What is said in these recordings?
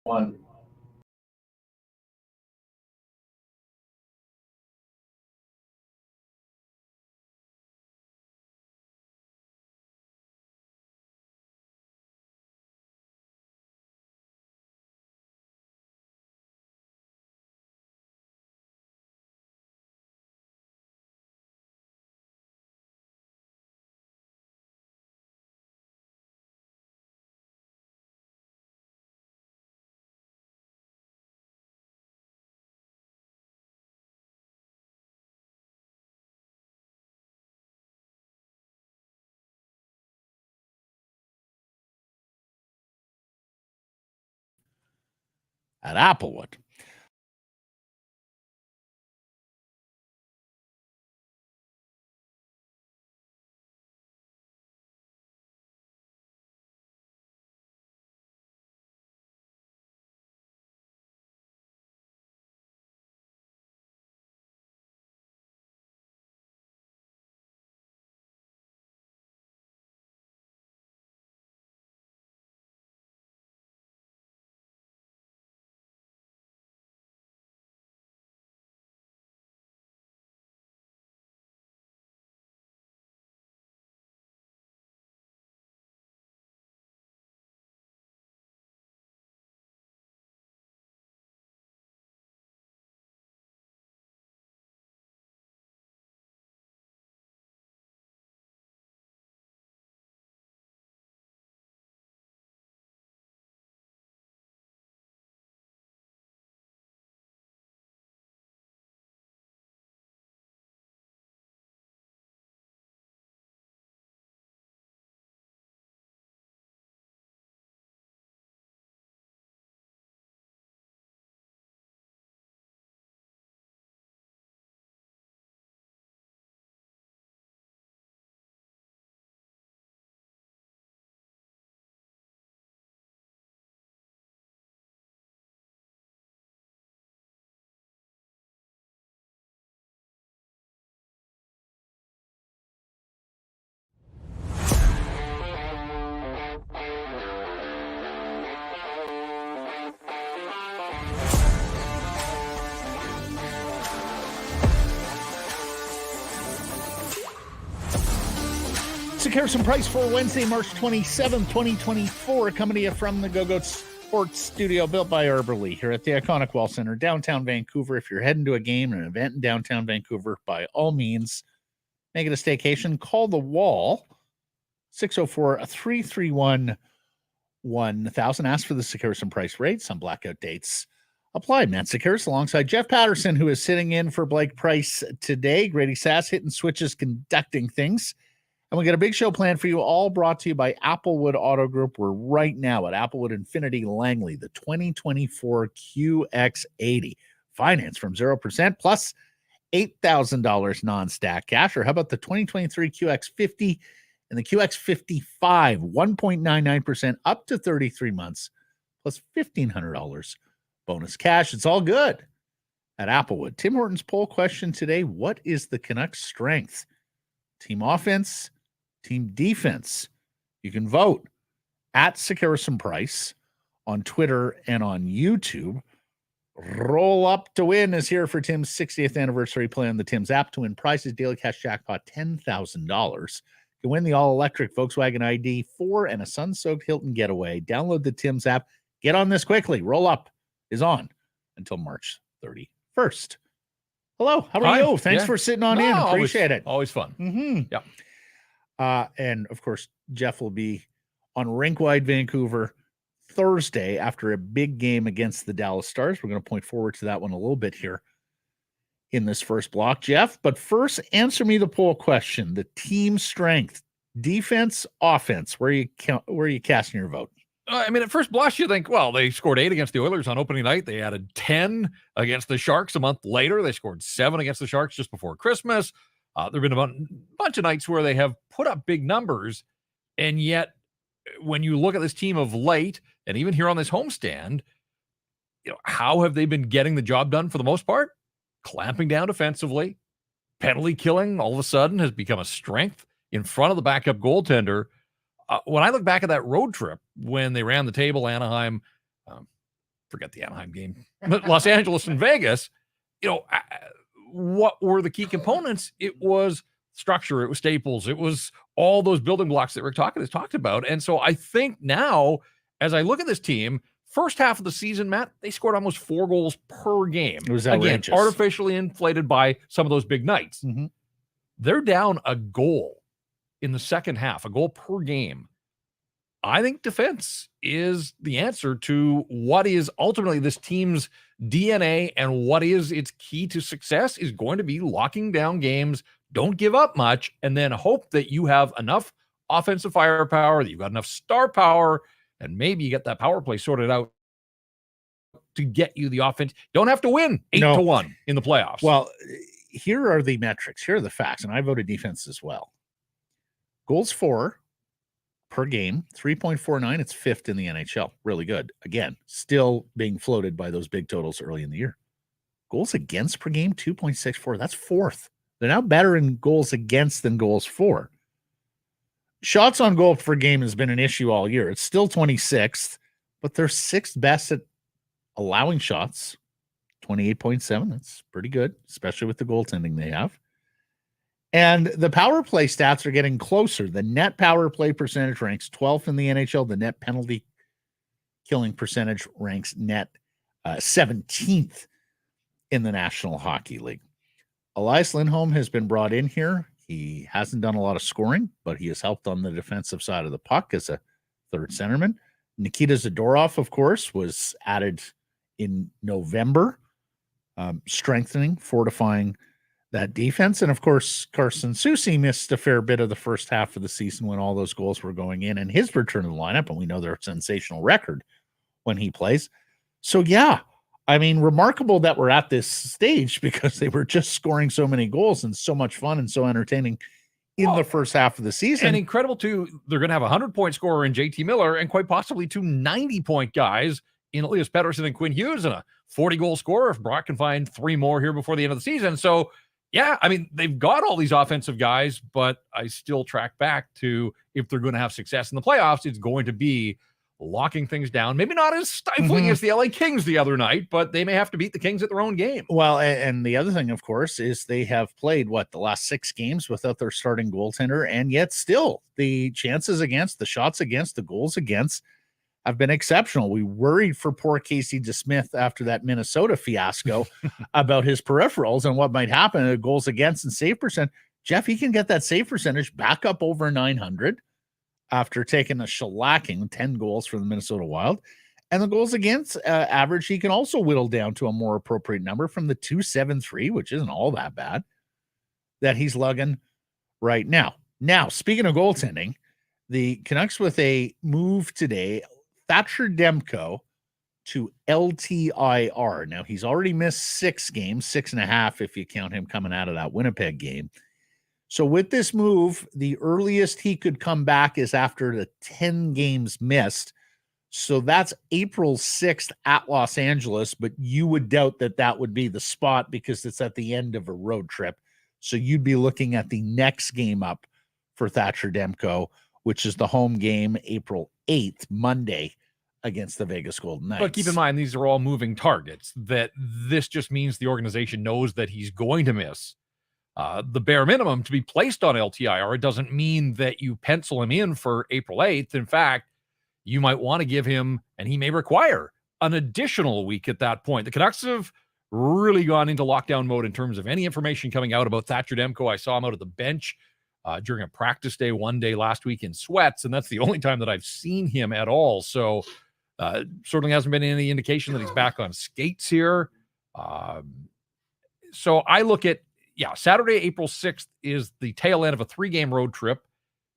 One. At Applewood. Sekeres Price for Wednesday, March 27th, 2024, coming to you from the Go-Goat Sports Studio, built by Herberly, here at the iconic Wall Center, downtown Vancouver. If you're heading to a game or an event in downtown Vancouver, by all means, make it a staycation. Call the Wall, 604-331-1000. Ask for the Sekeres Price rate. Some blackout dates apply. Matt Sekeres alongside Jeff Paterson, who is sitting in for Blake Price today. Grady Sass hitting switches, conducting things. And we got a big show planned for you, all brought to you by Applewood Auto Group. We're right now at Applewood Infinity Langley, the 2024 QX80. Finance from 0% plus $8,000 non-stack cash. Or how about the 2023 QX50 and the QX55, 1.99% up to 33 months plus $1,500 bonus cash. It's all good at Applewood. Tim Horton's poll question today: what is the Canucks' strength? Team offense, team defense? You can vote at Sekeres Price on Twitter and on YouTube. Roll Up to Win is here for Tim's 60th anniversary play on the Tim's app to win prizes. Daily cash jackpot $10,000. You can win the all-electric Volkswagen ID4 and a sun-soaked Hilton getaway. Download the Tim's app. Get on this quickly. Roll Up is on until March 31st. Hello, how are you? Thanks for sitting on in. Appreciate it. Always fun. Mm-hmm. Yeah. And of course, Jeff will be on Rink-Wide Vancouver Thursday after a big game against the Dallas Stars. We're going to point forward to that one a little bit here in this first block, Jeff. But first, answer me the poll question: the team strength, defense, offense. Where are you casting your vote? I mean, at first blush, you think, well, they scored 8 against the Oilers on opening night. They added 10 against the Sharks a month later. They scored 7 against the Sharks just before Christmas. There have been a bunch of nights where they have put up big numbers, and yet when you look at this team of late, and even here on this homestand, how have they been getting the job done for the most part? Clamping down defensively. Penalty killing all of a sudden has become a strength in front of the backup goaltender. When I look back at that road trip when they ran the table, Anaheim, forget the Anaheim game, but Los Angeles and Vegas, what were the key components? It was structure, it was staples, it was all those building blocks that Rick has talked about. And so I think now, as I look at this team, first half of the season, Matt, they scored almost 4 goals per game. It was outrageous. Again, artificially inflated by some of those big nights. Mm-hmm. They're down a goal in the second half, a goal per game. I think defense is the answer to what is ultimately this team's DNA, and what is its key to success is going to be locking down games. Don't give up much, and then hope that you have enough offensive firepower, that you've got enough star power, and maybe you get that power play sorted out to get you the offense. Don't have to win 8-1 in the playoffs. Well, here are the metrics. Here are the facts, and I voted defense as well. Goals for per game, 3.49. It's 5th in the NHL. Really good. Again, still being floated by those big totals early in the year. Goals against per game, 2.64. That's 4th. They're now better in goals against than goals for. Shots on goal per game has been an issue all year. It's still 26th, but they're 6th best at allowing shots, 28.7. That's pretty good, especially with the goaltending they have. And the power play stats are getting closer. The net power play percentage ranks 12th in the NHL. The net penalty killing percentage ranks net 17th in the National Hockey League. Elias Lindholm has been brought in here. He hasn't done a lot of scoring, but he has helped on the defensive side of the puck as a third centerman. Nikita Zadorov, of course, was added in November, strengthening, fortifying that defense. And of course, Carson Soucy missed a fair bit of the first half of the season when all those goals were going in, and his return to the lineup, and we know they're a sensational record when he plays. So yeah, I mean, remarkable that we're at this stage, because they were just scoring so many goals and so much fun and so entertaining in the first half of the season. And incredible too, they're going to have a 100-point scorer in JT Miller, and quite possibly 2 90-point guys in Elias Paterson and Quinn Hughes, and a 40-goal scorer if Brock can find 3 more here before the end of the season. So yeah, I mean, they've got all these offensive guys, but I still track back to, if they're going to have success in the playoffs, it's going to be locking things down. Maybe not as stifling as the LA Kings the other night, but they may have to beat the Kings at their own game. Well, and the other thing, of course, is they have played, the last 6 games without their starting goaltender, and yet still the chances against, the shots against, the goals against have been exceptional. We worried for poor Casey DeSmith after that Minnesota fiasco about his peripherals and what might happen at goals against and save percent. Jeff, he can get that save percentage back up over 900 after taking a shellacking, 10 goals for the Minnesota Wild. And the goals against average, he can also whittle down to a more appropriate number from the 273, which isn't all that bad, that he's lugging right now. Now, speaking of goaltending, the Canucks with a move today, Thatcher Demko to LTIR. Now, he's already missed 6 games, 6.5 if you count him coming out of that Winnipeg game. So with this move, the earliest he could come back is after the 10 games missed. So that's April 6th at Los Angeles, but you would doubt that that would be the spot because it's at the end of a road trip. So you'd be looking at the next game up for Thatcher Demko, which is the home game April 8th, Monday, against the Vegas Golden Knights. But keep in mind, these are all moving targets, that this just means the organization knows that he's going to miss the bare minimum to be placed on LTIR. It doesn't mean that you pencil him in for April 8th. In fact, you might want to give him, and he may require, an additional week at that point. The Canucks have really gone into lockdown mode in terms of any information coming out about Thatcher Demko. I saw him out at the bench during a practice day one day last week in sweats, and that's the only time that I've seen him at all. So certainly hasn't been any indication that he's back on skates here. So I look at, Saturday, April 6th is the tail end of a 3-game road trip.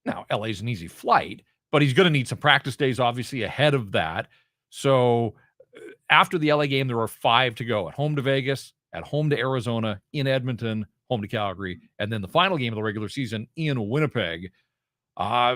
Now, LA's an easy flight, but he's going to need some practice days, obviously, ahead of that. So after the LA game, there are 5 to go: at home to Vegas, at home to Arizona, in Edmonton, home to Calgary, and then the final game of the regular season in Winnipeg. I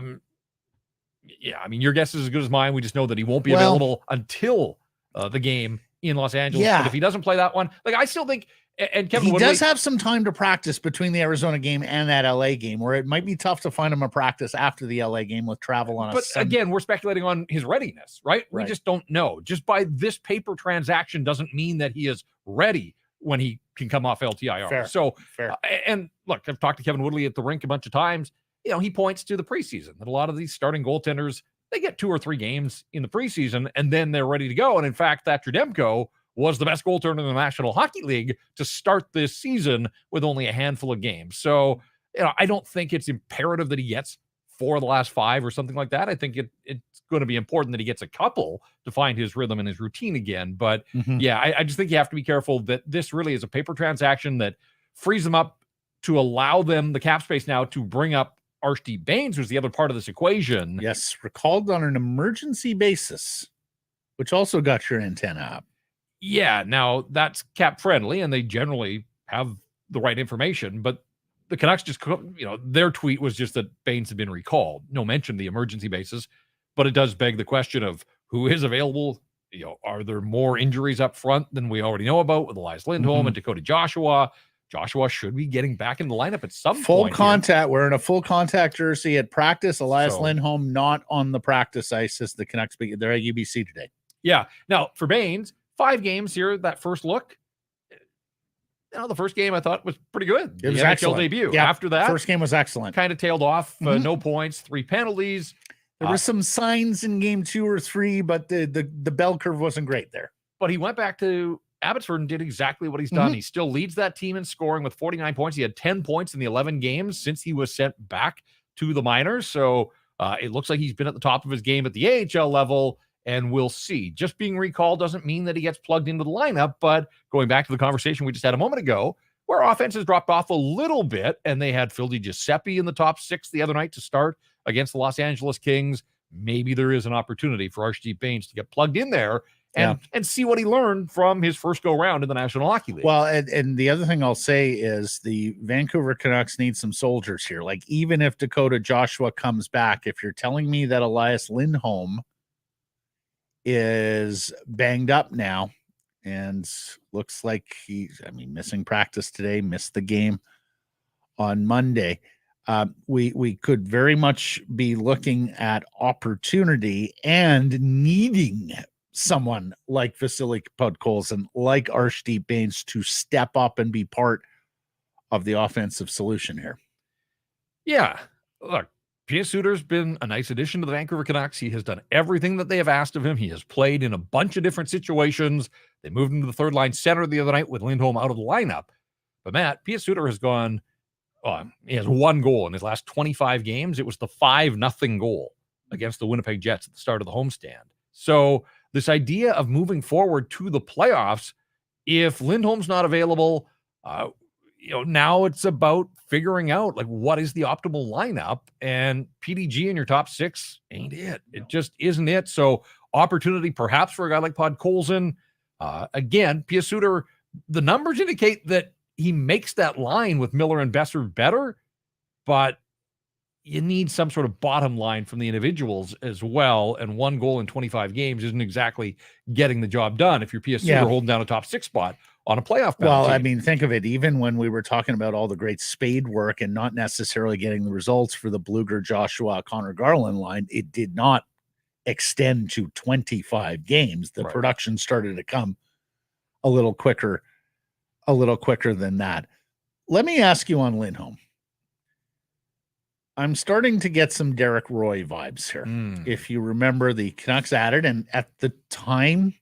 mean, your guess is as good as mine. We just know that he won't be available until the game in Los Angeles. Yeah. But if he doesn't play that one, I still think And Kevin he Woodley does have some time to practice between the Arizona game and that LA game, where it might be tough to find him a practice after the LA game with travel on But again, we're speculating on his readiness, right? We Right. just don't know. Just by this paper transaction doesn't mean that he is ready when he can come off LTIR. Fair. So, Fair. And look, I've talked to Kevin Woodley at the rink a bunch of times. You know, he points to the preseason that a lot of these starting goaltenders, they get 2 or 3 games in the preseason and then they're ready to go. And in fact, Thatcher Demko was the best goaltender in the National Hockey League to start this season with only a handful of games. So, you know, I don't think it's imperative that he gets 4 of the last 5 or something like that. I think it's going to be important that he gets a couple to find his rhythm and his routine again. But yeah, I just think you have to be careful that this really is a paper transaction that frees them up to allow them the cap space now to bring up Arshdeep Bains, who's the other part of this equation. Yes, recalled on an emergency basis, which also got your antenna up. Yeah, now that's cap friendly, and they generally have the right information, but the Canucks just, you know, their tweet was just that Baines had been recalled. No mention of the emergency basis, but it does beg the question of who is available. You know, are there more injuries up front than we already know about with Elias Lindholm and Dakota Joshua? Joshua should be getting back in the lineup at some full point. Contact. We're in a full contact jersey at practice. Elias Lindholm not on the practice ice as the Canucks. They're at UBC today. Yeah. Now for Baines, 5 games here. That first look, you know, the first game I thought was pretty good. It was NHL excellent. debut. Yeah, After that, first game was excellent. Kind of tailed off. No points, 3 penalties. There were some signs in game 2 or 3, but the bell curve wasn't great there. But he went back to Abbotsford and did exactly what he's done. He still leads that team in scoring with 49 points. He had 10 points in the 11 games since he was sent back to the minors. So it looks like he's been at the top of his game at the AHL level, and we'll see. Just being recalled doesn't mean that he gets plugged into the lineup, but going back to the conversation we just had a moment ago, where offense has dropped off a little bit, and they had Phil DiGiuseppe in the top 6 the other night to start against the Los Angeles Kings. Maybe there is an opportunity for Arshdeep Bains to get plugged in there and see what he learned from his first go round in the National Hockey League. Well, and the other thing I'll say is the Vancouver Canucks need some soldiers here. Like, even if Dakota Joshua comes back, if you're telling me that Elias Lindholm is banged up now and looks like he's, missing practice today, missed the game on Monday, we could very much be looking at opportunity and needing someone like Vasily Podkolzin, like Arshdeep Bains, to step up and be part of the offensive solution here. Yeah, look, P.S. Suter's been a nice addition to the Vancouver Canucks. He has done everything that they have asked of him. He has played in a bunch of different situations. They moved him to the third line center the other night with Lindholm out of the lineup. But Matt, P.S. Suter has gone, he has 1 goal in his last 25 games. It was the 5-0 goal against the Winnipeg Jets at the start of the homestand. So this idea of moving forward to the playoffs, if Lindholm's not available, now it's about figuring out like what is the optimal lineup, and PDG in your top 6 ain't it. It just isn't it. So opportunity perhaps for a guy like Podkolzin. Again, P.S. Suter, the numbers indicate that he makes that line with Miller and Besser better, but you need some sort of bottom line from the individuals as well. And 1 goal in 25 games isn't exactly getting the job done if you're P.S. Suter holding down a top 6 spot on a playoff bound team. Think of it. Even when we were talking about all the great spade work and not necessarily getting the results for the Bluger, Joshua, Connor Garland line, it did not extend to 25 games. The production started to come a little quicker than that. Let me ask you on Linholm. I'm starting to get some Derek Roy vibes here. If you remember, the Canucks added, and at the time,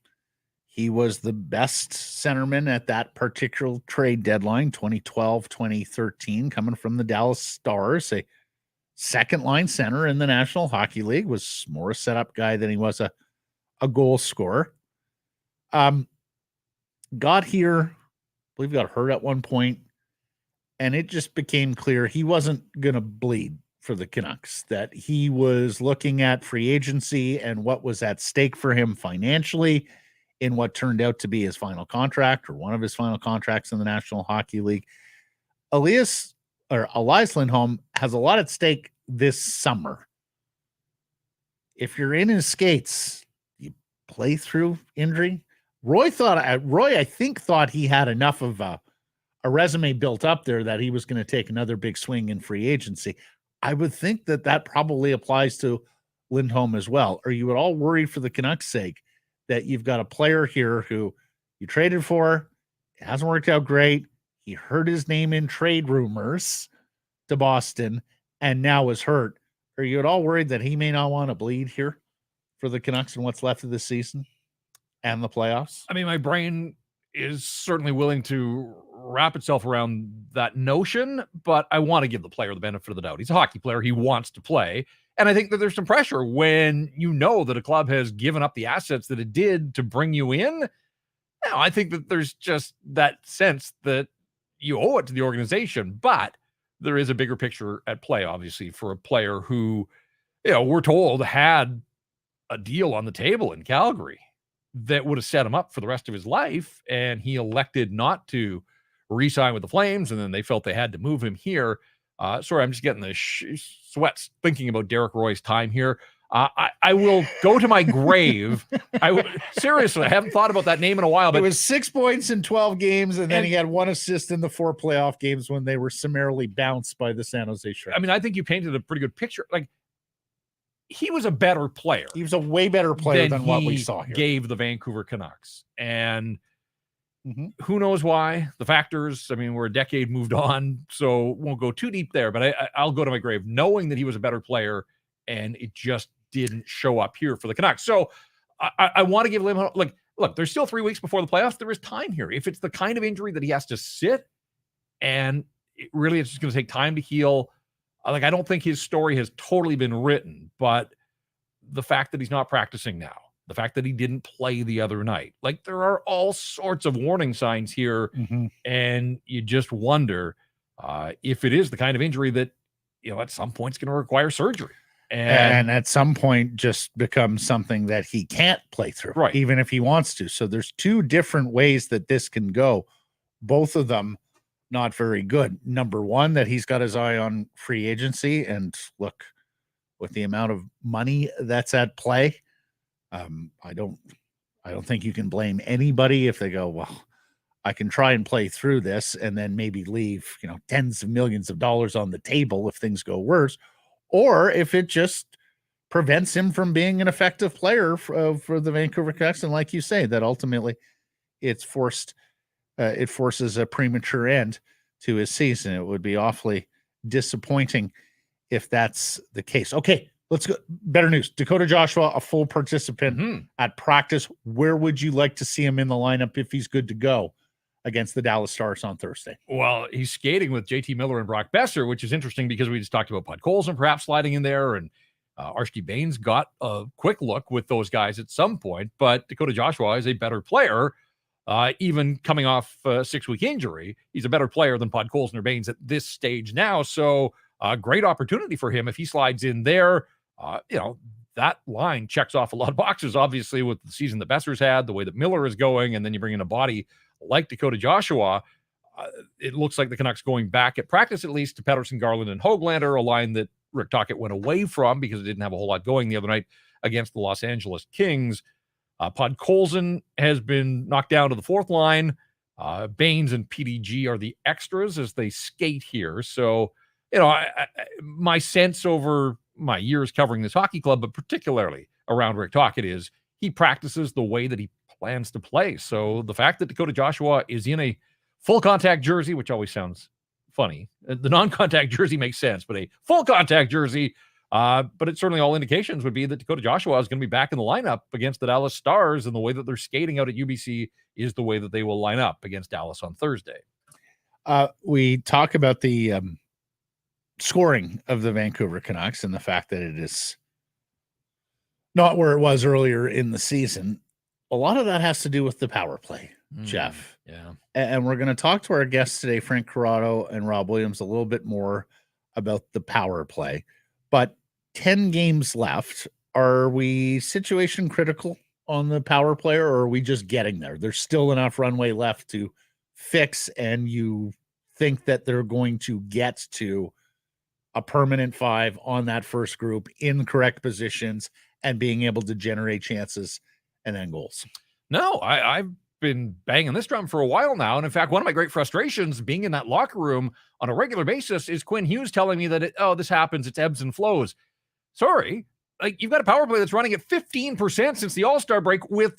he was the best centerman at that particular trade deadline, 2012, 2013, coming from the Dallas Stars, a second-line center in the National Hockey League, was more a setup guy than he was a goal scorer. Got here, I believe got hurt at one point, and it just became clear he wasn't going to bleed for the Canucks, that he was looking at free agency and what was at stake for him financially in what turned out to be his final contract, or one of his final contracts in the National Hockey League. Elias Lindholm has a lot at stake this summer. If you're in his skates, you play through injury. Roy, I think, thought he had enough of a a resume built up there that he was going to take another big swing in free agency. I would think that probably applies to Lindholm as well. Are you at all worried for the Canucks' sake that you've got a player here who you traded for? It hasn't worked out great. He heard his name in trade rumors to Boston and now is hurt. Are you at all worried that he may not want to bleed here for the Canucks and what's left of the season and the playoffs? I mean, my brain is certainly willing to wrap itself around that notion, but I want to give the player the benefit of the doubt. He's a hockey player. He wants to play. And I think that there's some pressure when you know that a club has given up the assets that it did to bring you in. Now, I think that there's just that sense that you owe it to the organization, but there is a bigger picture at play, obviously, for a player who, we're told had a deal on the table in Calgary that would have set him up for the rest of his life, and he elected not to re-sign with the Flames, and then they felt they had to move him here. Sorry, I'm just getting the sweats thinking about Derek Roy's time here. I will go to my grave. Seriously, I haven't thought about that name in a while. But it was 6 points in 12 games, and then he had 1 assist in the 4 playoff games when they were summarily bounced by the San Jose Sharks. I mean, I think you painted a pretty good picture. Like, he was a better player. He was a way better player than what we saw here. Gave the Vancouver Canucks. And who knows why? The factors, I mean, we're a decade moved on, so won't go too deep there. But I'll go to my grave knowing that he was a better player, and it just didn't show up here for the Canucks. So I want to give him, look, there's still 3 weeks before the playoffs. There is time here. If it's the kind of injury that he has to sit, and it's just going to take time to heal, I don't think his story has totally been written, but the fact that he's not practicing now, the fact that he didn't play the other night, there are all sorts of warning signs here. And you just wonder if it is the kind of injury that, at some point is going to require surgery. And at some point just becomes something that he can't play through, right? Even if he wants to. So there's 2 different ways that this can go. Both of them not very good. Number one, that he's got his eye on free agency, and look, with the amount of money that's at play, I don't think you can blame anybody if they go, well, I can try and play through this and then maybe leave, tens of millions of dollars on the table if things go worse, or if it just prevents him from being an effective player for the Vancouver Canucks. And like you say, that ultimately it forces a premature end to his season. It would be awfully disappointing if that's the case. Okay, let's go. Better news. Dakota Joshua, a full participant at practice. Where would you like to see him in the lineup if he's good to go against the Dallas Stars on Thursday? Well, he's skating with JT Miller and Brock Besser, which is interesting because we just talked about Podkolzin perhaps sliding in there, and Arshdeep Bains got a quick look with those guys at some point, but Dakota Joshua is a better player. Even coming off a 6-week injury, he's a better player than Podkolzin or Baines at this stage now. So great opportunity for him if he slides in there. That line checks off a lot of boxes, obviously, with the season that Besser's had, the way that Miller is going, and then you bring in a body like Dakota Joshua. It looks like the Canucks going back at practice, at least, to Paterson, Garland, and Höglander, a line that Rick Tocchet went away from because it didn't have a whole lot going the other night against the Los Angeles Kings. Podkolzin has been knocked down to the 4th line. Baines and PDG are the extras as they skate here. So, my sense over my years covering this hockey club, but particularly around Rick Tocchet, is he practices the way that he plans to play. So the fact that Dakota Joshua is in a full contact jersey, which always sounds funny, the non-contact jersey makes sense, but a full contact jersey, but it certainly all indications would be that Dakota Joshua is going to be back in the lineup against the Dallas Stars, and the way that they're skating out at UBC is the way that they will line up against Dallas on Thursday. We talk about the scoring of the Vancouver Canucks and the fact that it is not where it was earlier in the season. A lot of that has to do with the power play, Jeff. Yeah. And we're going to talk to our guests today, Frank Corrado and Rob Williams, a little bit more about the power play. But 10 games left. Are we situation critical on the power play, or are we just getting there? There's still enough runway left to fix, and you think that they're going to get to a permanent 5 on that first group in correct positions and being able to generate chances and then goals? No, I been banging this drum for a while now. And in fact, one of my great frustrations being in that locker room on a regular basis is Quinn Hughes telling me that, this happens, it's ebbs and flows. Sorry, like you've got a power play that's running at 15% since the All-Star break with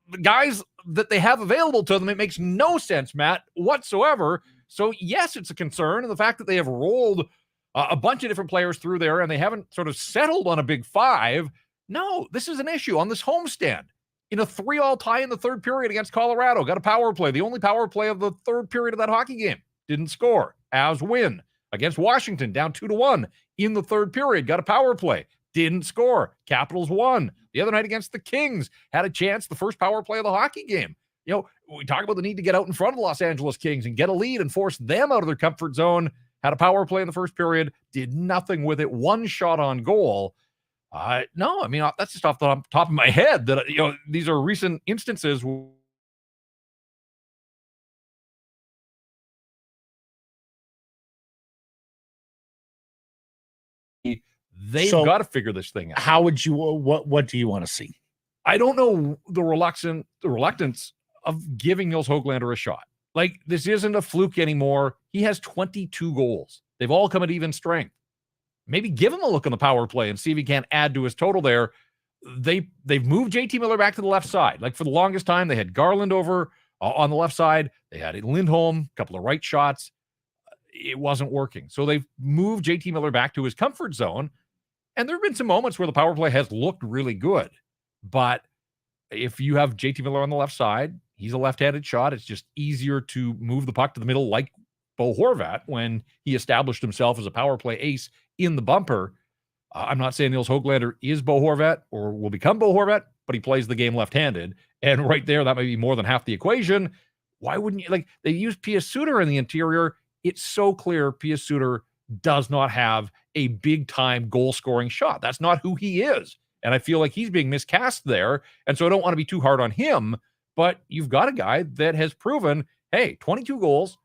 the guys that they have available to them. It makes no sense, Matt, whatsoever. So yes, it's a concern. And the fact that they have rolled a bunch of different players through there and they haven't sort of settled on a big five. No, this is an issue on this homestand. In a 3-all tie in the third period against Colorado, got a power play. The only power play of the third period of that hockey game. Didn't score. Avs win. Against Washington, down 2-1 in the third period. Got a power play. Didn't score. Capitals won. The other night against the Kings, had a chance, the first power play of the hockey game. We talk about the need to get out in front of the Los Angeles Kings and get a lead and force them out of their comfort zone. Had a power play in the first period. Did nothing with it. One shot on goal. No, I mean, that's just off the top of my head that, these are recent instances. They've got to figure this thing out. How would you, what do you want to see? I don't know the reluctance of giving Nils Höglander a shot. Like, this isn't a fluke anymore. He has 22 goals. They've all come at even strength. Maybe give him a look on the power play and see if he can't add to his total there. They've moved JT Miller back to the left side. Like, for the longest time, they had Garland over on the left side. They had Lindholm, a couple of right shots. It wasn't working. So they've moved JT Miller back to his comfort zone. And there have been some moments where the power play has looked really good. But if you have JT Miller on the left side, he's a left-handed shot. It's just easier to move the puck to the middle like Bo Horvat when he established himself as a power play ace in the bumper. I'm not saying Nils Höglander is Bo Horvat or will become Bo Horvat, but he plays the game left-handed. And right there, that may be more than half the equation. Why wouldn't you? They use Pius Suter in the interior. It's so clear Pius Suter does not have a big-time goal-scoring shot. That's not who he is. And I feel like he's being miscast there. And so I don't want to be too hard on him. But you've got a guy that has proven, hey, 22 goals,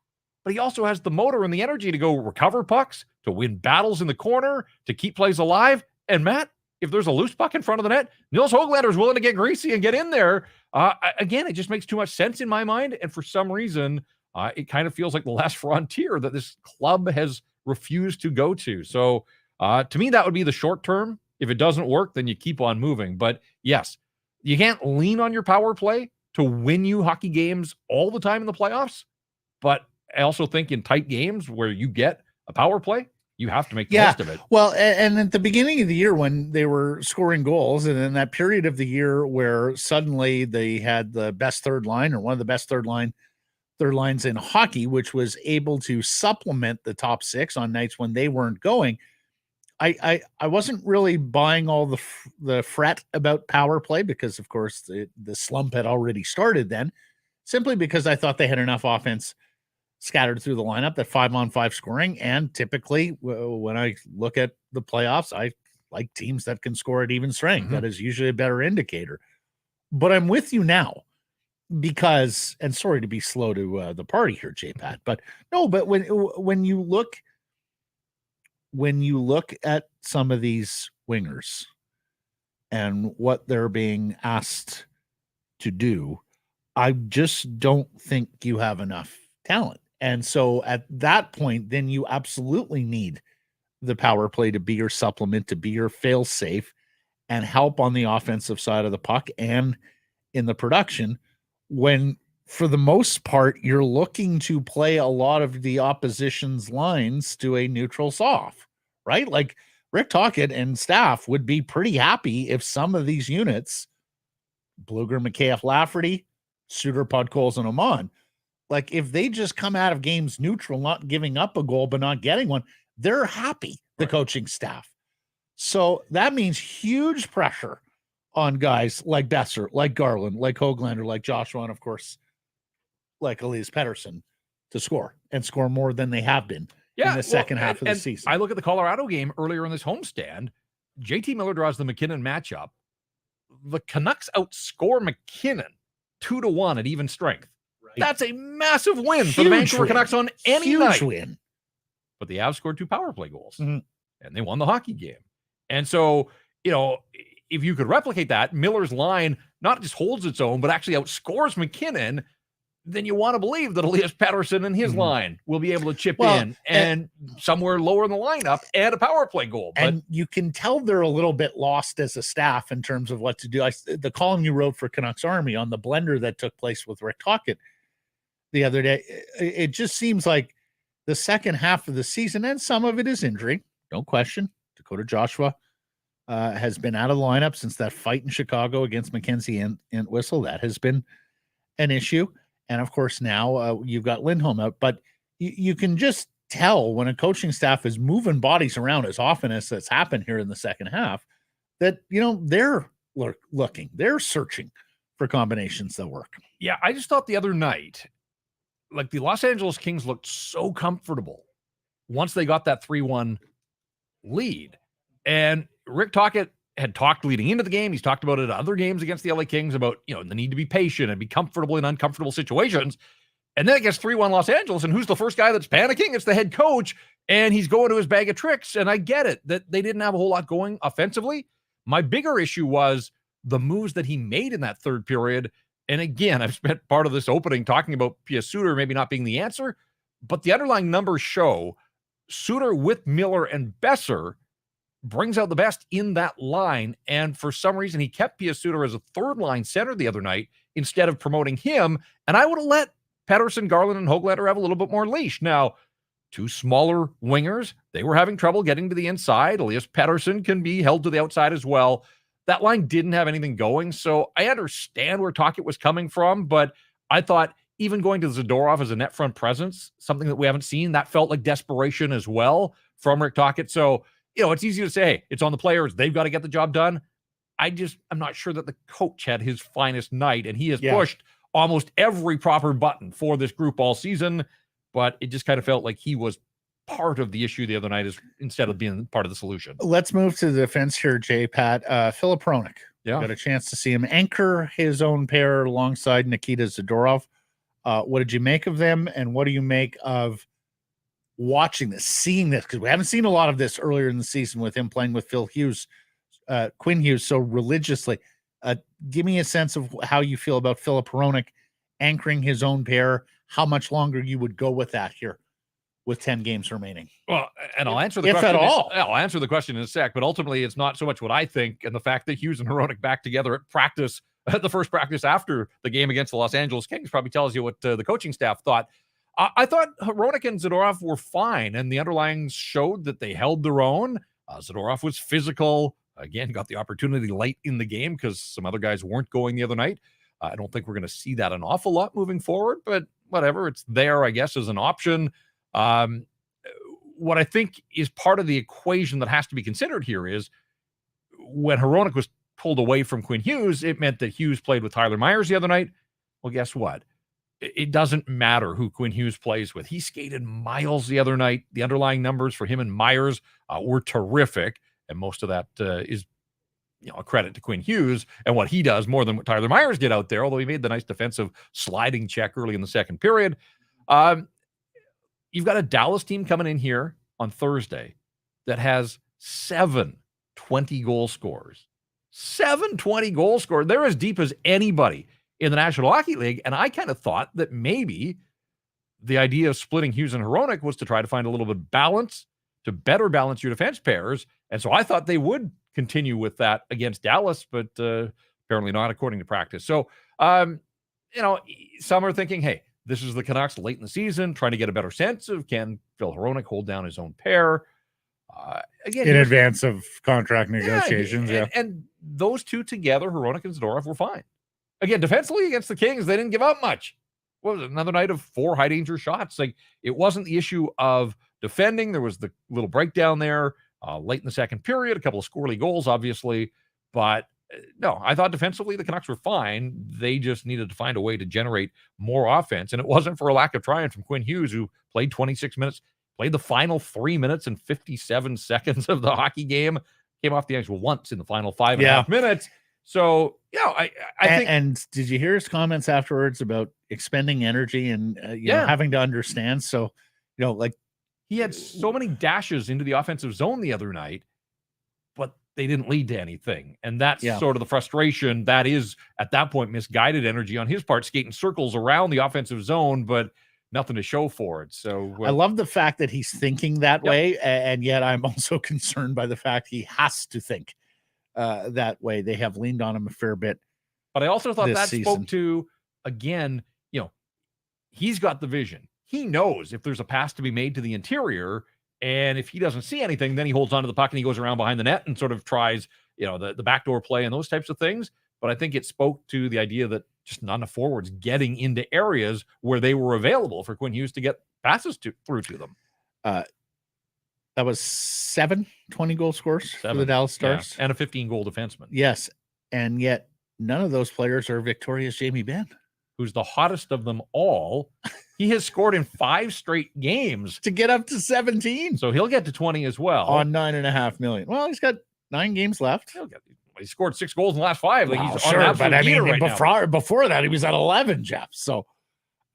but he also has the motor and the energy to go recover pucks, to win battles in the corner, to keep plays alive. And Matt, if there's a loose puck in front of the net, Nils Höglander is willing to get greasy and get in there. Again, it just makes too much sense in my mind. And for some reason, it kind of feels like the last frontier that this club has refused to go to. So to me, that would be the short term. If it doesn't work, then you keep on moving. But yes, you can't lean on your power play to win you hockey games all the time in the playoffs. But I also think in tight games where you get a power play, you have to make the most of it. Well, and at the beginning of the year when they were scoring goals, and in that period of the year where suddenly they had the best third line or one of the best third lines in hockey, which was able to supplement the top six on nights when they weren't going, I wasn't really buying all the fret about power play because, of course, the slump had already started then, simply because I thought they had enough offense scattered through the lineup that 5-on-5 scoring. And typically, when I look at the playoffs, I like teams that can score at even strength. Mm-hmm. That is usually a better indicator. But I'm with you now because, and sorry to be slow to the party here, J-Pat, but no, but when you look at some of these wingers and what they're being asked to do, I just don't think you have enough talent. And so at that point, then you absolutely need the power play to be your supplement, to be your fail safe and help on the offensive side of the puck and in the production when, for the most part, you're looking to play a lot of the opposition's lines to a neutral soft. Right? Like Rick Tocchet and staff would be pretty happy if some of these units, Blueger, McKayeff, Lafferty, Suter, Podkolzin, and Oman, like if they just come out of games neutral, not giving up a goal, but not getting one, they're happy, the coaching staff. So that means huge pressure on guys like Besser, like Garland, like Höglander, like Joshua, and of course, like Elias Pettersson to score and score more than they have been. In the second half of the season. I look at the Colorado game earlier in this homestand. JT Miller draws the McKinnon matchup. The Canucks outscore McKinnon 2-1 at even strength. Right. That's a massive win for the Vancouver Canucks on any night. Win. But the Avs scored 2 power play goals, and they won the hockey game. And so, if you could replicate that, Miller's line not just holds its own, but actually outscores McKinnon, then you want to believe that Elias Paterson and his line will be able to chip in and somewhere lower in the lineup and a power play goal. And you can tell they're a little bit lost as a staff in terms of what to do. The column you wrote for Canucks Army on the blender that took place with Rick Tocchet the other day, it just seems like the second half of the season, and some of it is injury, no question. Dakota Joshua has been out of the lineup since that fight in Chicago against Mackenzie and Whistle. That has been an issue. And of course, now you've got Linholm out, but you can just tell when a coaching staff is moving bodies around as often as that's happened here in the second half that, they're looking, they're searching for combinations that work. Yeah. I just thought the other night, like the Los Angeles Kings looked so comfortable once they got that 3-1 lead. And Rick Tocchet had talked leading into the game. He's talked about it at other games against the LA Kings about, the need to be patient and be comfortable in uncomfortable situations. And then it gets 3-1 Los Angeles. And who's the first guy that's panicking? It's the head coach. And he's going to his bag of tricks. And I get it that they didn't have a whole lot going offensively. My bigger issue was the moves that he made in that third period. And again, I've spent part of this opening talking about Pia Suter maybe not being the answer, but the underlying numbers show Suter with Miller and Besser brings out the best in that line. And for some reason, he kept Pia Suter as a third line center the other night instead of promoting him. And I would have let Pettersson, Garland, and Höglander have a little bit more leash. Now, two smaller wingers, they were having trouble getting to the inside. Elias Pettersson can be held to the outside as well. That line didn't have anything going. So I understand where Tocchet was coming from, but I thought even going to Zadorov as a net front presence, something that we haven't seen, that felt like desperation as well from Rick Tocchet. So, it's easy to say, hey, it's on the players. They've got to get the job done. I'm not sure that the coach had his finest night, and he has pushed almost every proper button for this group all season, but it just kind of felt like he was part of the issue the other night instead of being part of the solution. Let's move to the defense here, Pat. Filip Hronek. Yeah. Got a chance to see him anchor his own pair alongside Nikita Zadorov. What did you make of them, and what do you make of watching this, seeing this? Because we haven't seen a lot of this earlier in the season with him playing with Quinn Hughes so religiously. Give me a sense of how you feel about Filip Hronek anchoring his own pair, how much longer you would go with that here with 10 games remaining. Well, and I'll answer the question. If at all. I'll answer the question in a sec, but ultimately it's not so much what I think and the fact that Hughes and Hronek back together at practice, the first practice after the game against the Los Angeles Kings probably tells you what the coaching staff thought. I thought Hronek and Zadorov were fine, and the underlyings showed that they held their own. Zadorov was physical. Again, got the opportunity late in the game because some other guys weren't going the other night. I don't think we're going to see that an awful lot moving forward, but whatever. It's there, I guess, as an option. What I think is part of the equation that has to be considered here is when Hronek was pulled away from Quinn Hughes, it meant that Hughes played with Tyler Myers the other night. Well, guess what? It doesn't matter who Quinn Hughes plays with. He skated miles the other night. The underlying numbers for him and Myers were terrific. And most of that is, a credit to Quinn Hughes and what he does more than what Tyler Myers did out there, although he made the nice defensive sliding check early in the second period. You've got a Dallas team coming in here on Thursday that has 7 20-goal scorers. 7 20-goal scorers. They're as deep as anybody in the National Hockey League. And I kind of thought that maybe the idea of splitting Hughes and Hronek was to try to find a little bit of balance, to better balance your defense pairs. And so I thought they would continue with that against Dallas, but apparently not according to practice. So, some are thinking, hey, this is the Canucks late in the season, trying to get a better sense of can Phil Hronek hold down his own pair. Again, in advance of contract negotiations. And those two together, Hronek and Zadorov, were fine. Again, defensively against the Kings, they didn't give up much. What was it, another night of 4 high danger shots? Like, it wasn't the issue of defending. There was the little breakdown there late in the second period, a couple of scorely goals, obviously. But no, I thought defensively the Canucks were fine. They just needed to find a way to generate more offense. And it wasn't for a lack of trying from Quinn Hughes, who played 26 minutes, played the final 3 minutes and 57 seconds of the hockey game, came off the ice once in the final 5.5 minutes. So, I think. And did you hear his comments afterwards about expending energy and having to understand? So, like he had so many dashes into the offensive zone the other night, but they didn't lead to anything. And that's Yeah. sort of the frustration. That is, at that point, misguided energy on his part, skating circles around the offensive zone, but nothing to show for it. So I love the fact that he's thinking that Yep. way, and yet I'm also concerned by the fact he has to think that way. They have leaned on him a fair bit. But I also thought this that season. spoke to, again, he's got the vision. He knows if there's a pass to be made to the interior, and if he doesn't see anything, then he holds onto the puck and he goes around behind the net and sort of tries, the backdoor play and those types of things. But I think it spoke to the idea that just not enough forwards getting into areas where they were available for Quinn Hughes to get passes through to them. That was 7 20-goal scores for the Dallas Stars. Yeah, and a 15-goal defenseman. Yes, and yet none of those players are Victoria's Jamie Benn, who's the hottest of them all. He has scored in 5 straight games to get up to 17. So he'll get to 20 as well. On $9.5 million. Well, he's got 9 games left. He scored 6 goals in the last 5. Like, he's sure, on an but I mean, right before that, he was at 11, Jeff. So,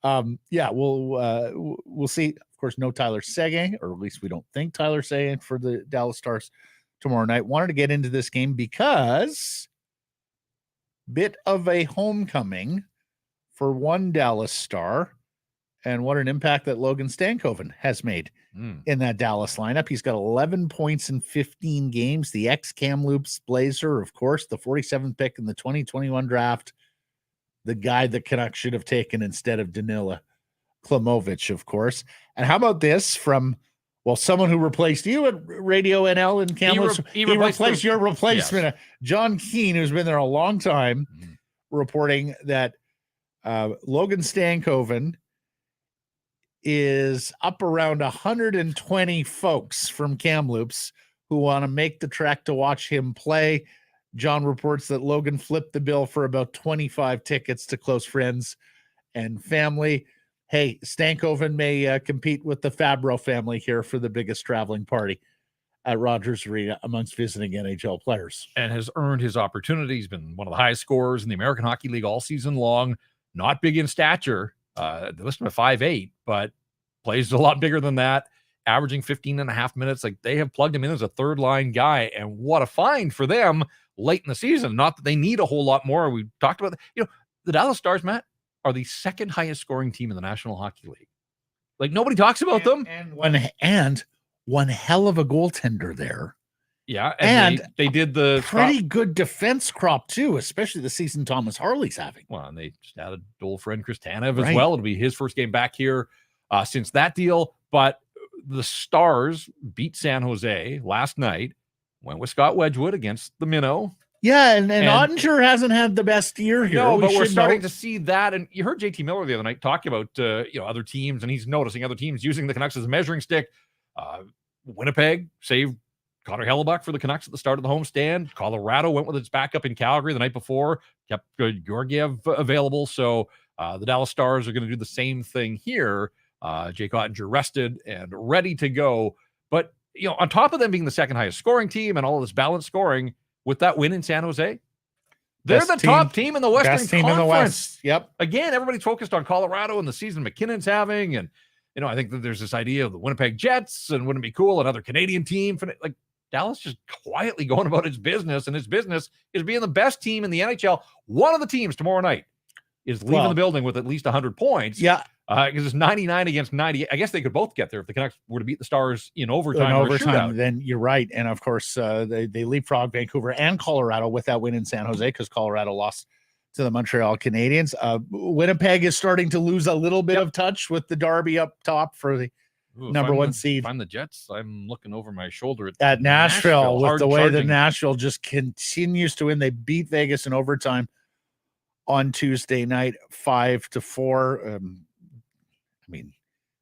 we'll see. Of course, no Tyler Seguin, or at least we don't think Tyler Seguin for the Dallas Stars tomorrow night. Wanted to get into this game because bit of a homecoming for one Dallas Star, and what an impact that Logan Stankoven has made in that Dallas lineup. He's got 11 points in 15 games. The ex-Kamloops Blazer, of course, the 47th pick in the 2021 draft, the guy the Canucks should have taken instead of Danila Klimovich, of course. And how about this from, someone who replaced you at Radio NL in Kamloops? He replaced your replacement, yes. John Keane, who's been there a long time, reporting that Logan Stankoven is up around 120 folks from Kamloops who want to make the trek to watch him play. John reports that Logan flipped the bill for about 25 tickets to close friends and family. Hey, Stankoven may compete with the Fabro family here for the biggest traveling party at Rogers Arena amongst visiting NHL players. And has earned his opportunity. He's been one of the highest scorers in the American Hockey League all season long. Not big in stature. They list him at 5'8", but plays a lot bigger than that, averaging 15 and a half minutes. Like, they have plugged him in as a third-line guy, and what a find for them late in the season. Not that they need a whole lot more. We talked about that. The Dallas Stars, Matt, are the second highest scoring team in the National Hockey League. Like, nobody talks about them. And one hell of a goaltender there. Yeah, and they did the pretty good defense crop too, especially the season Thomas Harley's having. Well, and they just added old friend Chris Tanev as well. It'll be his first game back here since that deal. But the Stars beat San Jose last night. Went with Scott Wedgwood against the Minnow. Yeah, and Ottinger hasn't had the best year here. No, but we're starting to see that. And you heard JT Miller the other night talking about other teams, and he's noticing other teams using the Canucks as a measuring stick. Winnipeg saved Connor Hellebuck for the Canucks at the start of the homestand. Colorado went with its backup in Calgary the night before, kept Georgiev available. So the Dallas Stars are going to do the same thing here. Jake Ottinger rested and ready to go. But, on top of them being the second highest scoring team and all of this balanced scoring with that win in San Jose, they're the top team in the Western Conference. Team in the West. Yep. Again, everybody's focused on Colorado and the season McKinnon's having. And, I think that there's this idea of the Winnipeg Jets, and wouldn't it be cool, another Canadian team. Like, Dallas just quietly going about its business, and its business is being the best team in the NHL. One of the teams tomorrow night is leaving the building with at least 100 points. Yeah. Because it's 99 against 90. I guess they could both get there if the Canucks were to beat the Stars in overtime. Then you're right. And of course, they leapfrog Vancouver and Colorado with that win in San Jose, because Colorado lost to the Montreal Canadiens. Winnipeg is starting to lose a little bit of touch with the derby up top for the number one seed. If I'm the Jets, I'm looking over my shoulder at Nashville with the way that Nashville just continues to win. They beat Vegas in overtime on Tuesday night, 5-4.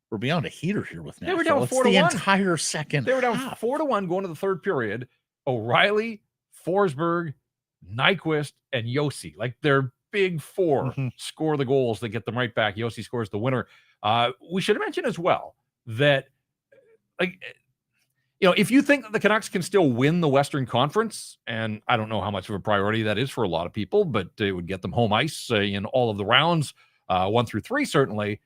We're beyond a heater here with Nashville. They were down 4-1 the entire second. They were down half. 4-1 going to the third period. O'Reilly, Forsberg, Nyquist, and Yossi, like their big four, score the goals that get them right back. Yossi scores the winner. We should mention as well that, if you think that the Canucks can still win the Western Conference, and I don't know how much of a priority that is for a lot of people, but it would get them home ice in all of the rounds, 1 through 3, certainly.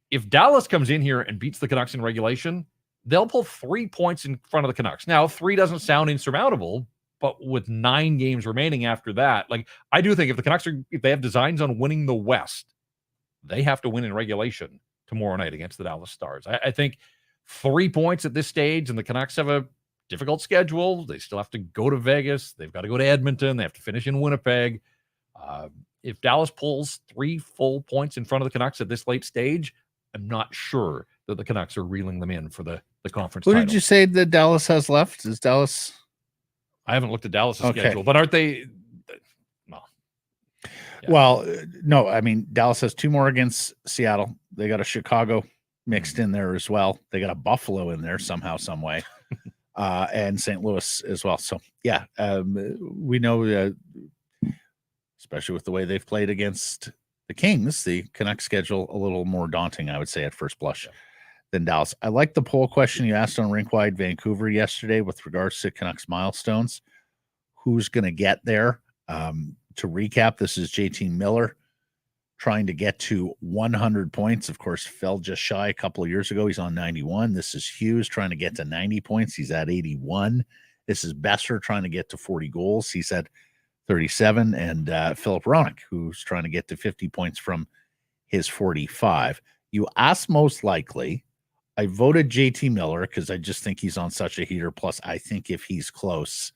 If Dallas comes in here and beats the Canucks in regulation, they'll pull 3 points in front of the Canucks. Now, 3 doesn't sound insurmountable, but with 9 games remaining after that, like, I do think if they have designs on winning the West, they have to win in regulation tomorrow night against the Dallas Stars. I think 3 points at this stage, and the Canucks have a difficult schedule. They still have to go to Vegas. They've got to go to Edmonton. They have to finish in Winnipeg. If Dallas pulls 3 full points in front of the Canucks at this late stage, I'm not sure that the Canucks are reeling them in for the conference Who title. did you say that Dallas has left? Is Dallas? I haven't looked at Dallas' Okay. schedule, but aren't they? No. Yeah. Well, no, I mean, Dallas has 2 more against Seattle. They got a Chicago mixed in there as well. They got a Buffalo in there somehow, some way, and St. Louis as well. So, yeah, we know, especially with the way they've played against the Kings, the Canucks schedule a little more daunting, I would say, at first blush than Dallas. I like the poll question you asked on Rinkwide Vancouver yesterday with regards to Canucks milestones. Who's going to get there? To recap, this is JT Miller trying to get to 100 points. Of course, fell just shy a couple of years ago. He's on 91. This is Hughes trying to get to 90 points. He's at 81. This is Besser trying to get to 40 goals. He's at 37. And Filip Hronek, who's trying to get to 50 points from his 45. You asked most likely. I voted JT Miller because I just think he's on such a heater. Plus, I think if he's close,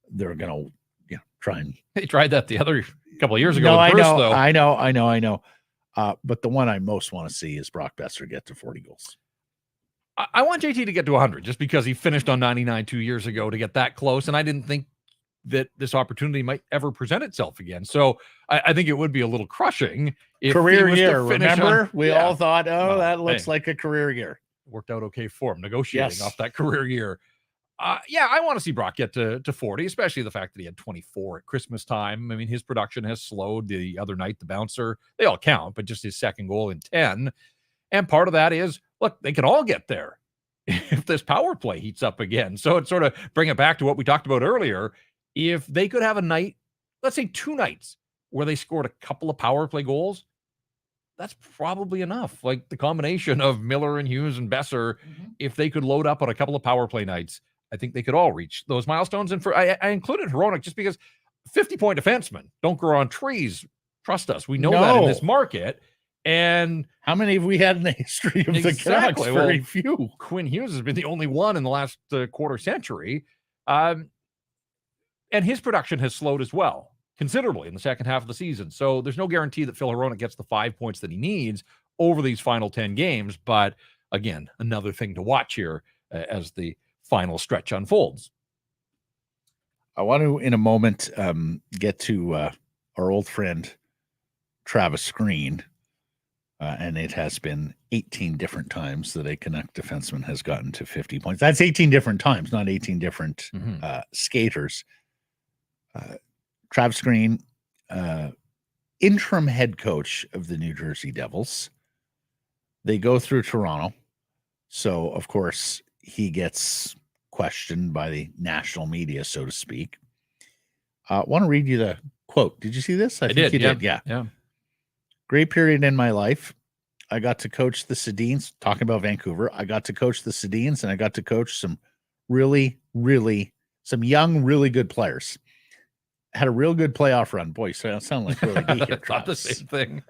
they're going to try and. They tried that the other couple of years ago. No, I know. But the one I most want to see is Brock Besser get to 40 goals. I want JT to get to 100 just because he finished on 99 2 years ago to get that close. And I didn't think that this opportunity might ever present itself again. So I think it would be a little crushing if career he was year. to finish Remember, on, we all thought, that looks like a career year. Worked out okay for him negotiating off that career year. I want to see Brock get to 40, especially the fact that he had 24 at Christmas time. I mean, his production has slowed. The other night, the bouncer, they all count, but just his second goal in 10. And part of that is, look, they can all get there if this power play heats up again. So it's sort of bring it back to what we talked about earlier. If they could have a night, let's say 2 nights, where they scored a couple of power play goals, that's probably enough. Like the combination of Miller and Hughes and Besser, if they could load up on a couple of power play nights, I think they could all reach those milestones. And I included Hronek just because 50-point defensemen don't grow on trees. Trust us. We know that in this market. And how many have we had in the history of the Canucks? Very few. Quinn Hughes has been the only one in the last quarter century. And his production has slowed as well, considerably in the second half of the season. So there's no guarantee that Phil Hronek gets the 5 points that he needs over these final 10 games. But again, another thing to watch here as the final stretch unfolds. I want to, in a moment, get to our old friend Travis Green, and it has been 18 different times that a Canuck defenseman has gotten to 50 points. That's 18 different times, not 18 different skaters. Travis Green, interim head coach of the New Jersey Devils. They go through Toronto, so of course he gets questioned by the national media, so to speak. I want to read you the quote. Did you see this? I think you did. Yeah. Great period in my life. I got to coach the Sedins, talking about Vancouver. I got to coach the Sedins, and I got to coach some some young, really good players. Had a real good playoff run. Boy, so it sounded like really geek here, Not the same thing.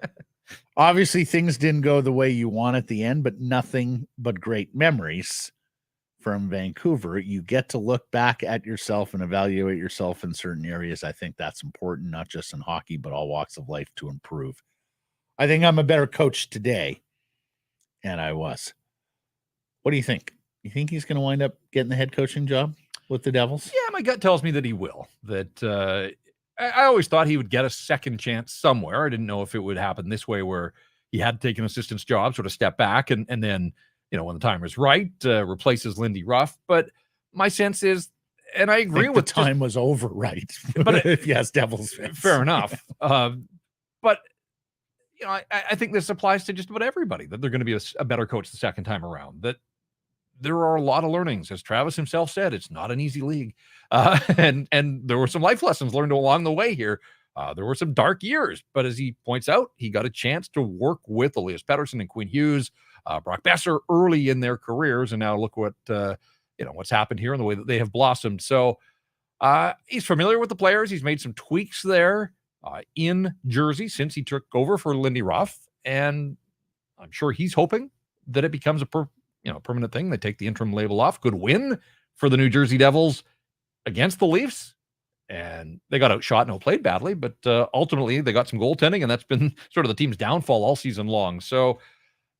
Obviously, things didn't go the way you want at the end, but nothing but great memories from Vancouver. You get to look back at yourself and evaluate yourself in certain areas. I think that's important, not just in hockey, but all walks of life to improve. I think I'm a better coach today, and I was. What do you think? You think he's going to wind up getting the head coaching job with the Devils? Yeah, my gut tells me that he will. That I always thought he would get a second chance somewhere. I didn't know if it would happen this way where he had to take an assistant's job, sort of step back, and then, when the time was right, replaces Lindy Ruff. But my sense is, and I agree with the time was over, right? But if yes, Devils fans. Fair enough. But I think this applies to just about everybody, that they're going to be a better coach the second time around. That there are a lot of learnings, as Travis himself said. It's not an easy league, and there were some life lessons learned along the way here There were some dark years, but as he points out, he got a chance to work with Elias Paterson and Quinn Hughes, Brock Besser early in their careers, and now look what what's happened here and the way that they have blossomed. So he's familiar with the players. He's made some tweaks there in Jersey since he took over for Lindy Ruff, and I'm sure he's hoping that it becomes a permanent thing. They take the interim label off. Good win for the New Jersey Devils against the Leafs. And they got outshot and outplayed badly, but ultimately they got some goaltending, and that's been sort of the team's downfall all season long. So,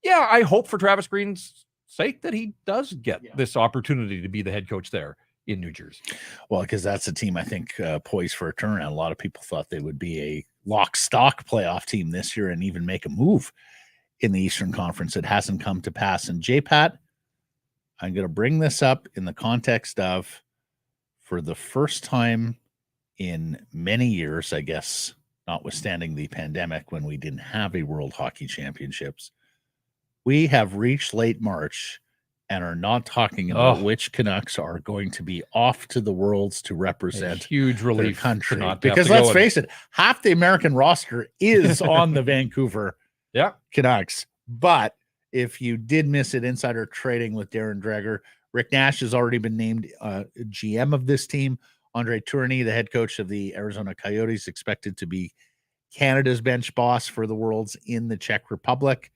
yeah, I hope for Travis Green's sake that he does get this opportunity to be the head coach there in New Jersey. Well, because that's a team I think poised for a turnaround. A lot of people thought they would be a lock-stock playoff team this year and even make a move in the Eastern Conference. It hasn't come to pass. And J-Pat, I'm going to bring this up in the context of, for the first time in many years, I guess, notwithstanding the pandemic when we didn't have a World Hockey Championships, we have reached late March and are not talking about which Canucks are going to be off to the Worlds to represent a huge relief their country. not Because let's face it, half the American roster is on the Vancouver Canucks. But if you did miss it, insider trading with Darren Dreger, Rick Nash has already been named GM of this team. Andre Tourigny, the head coach of the Arizona Coyotes, expected to be Canada's bench boss for the Worlds in the Czech Republic.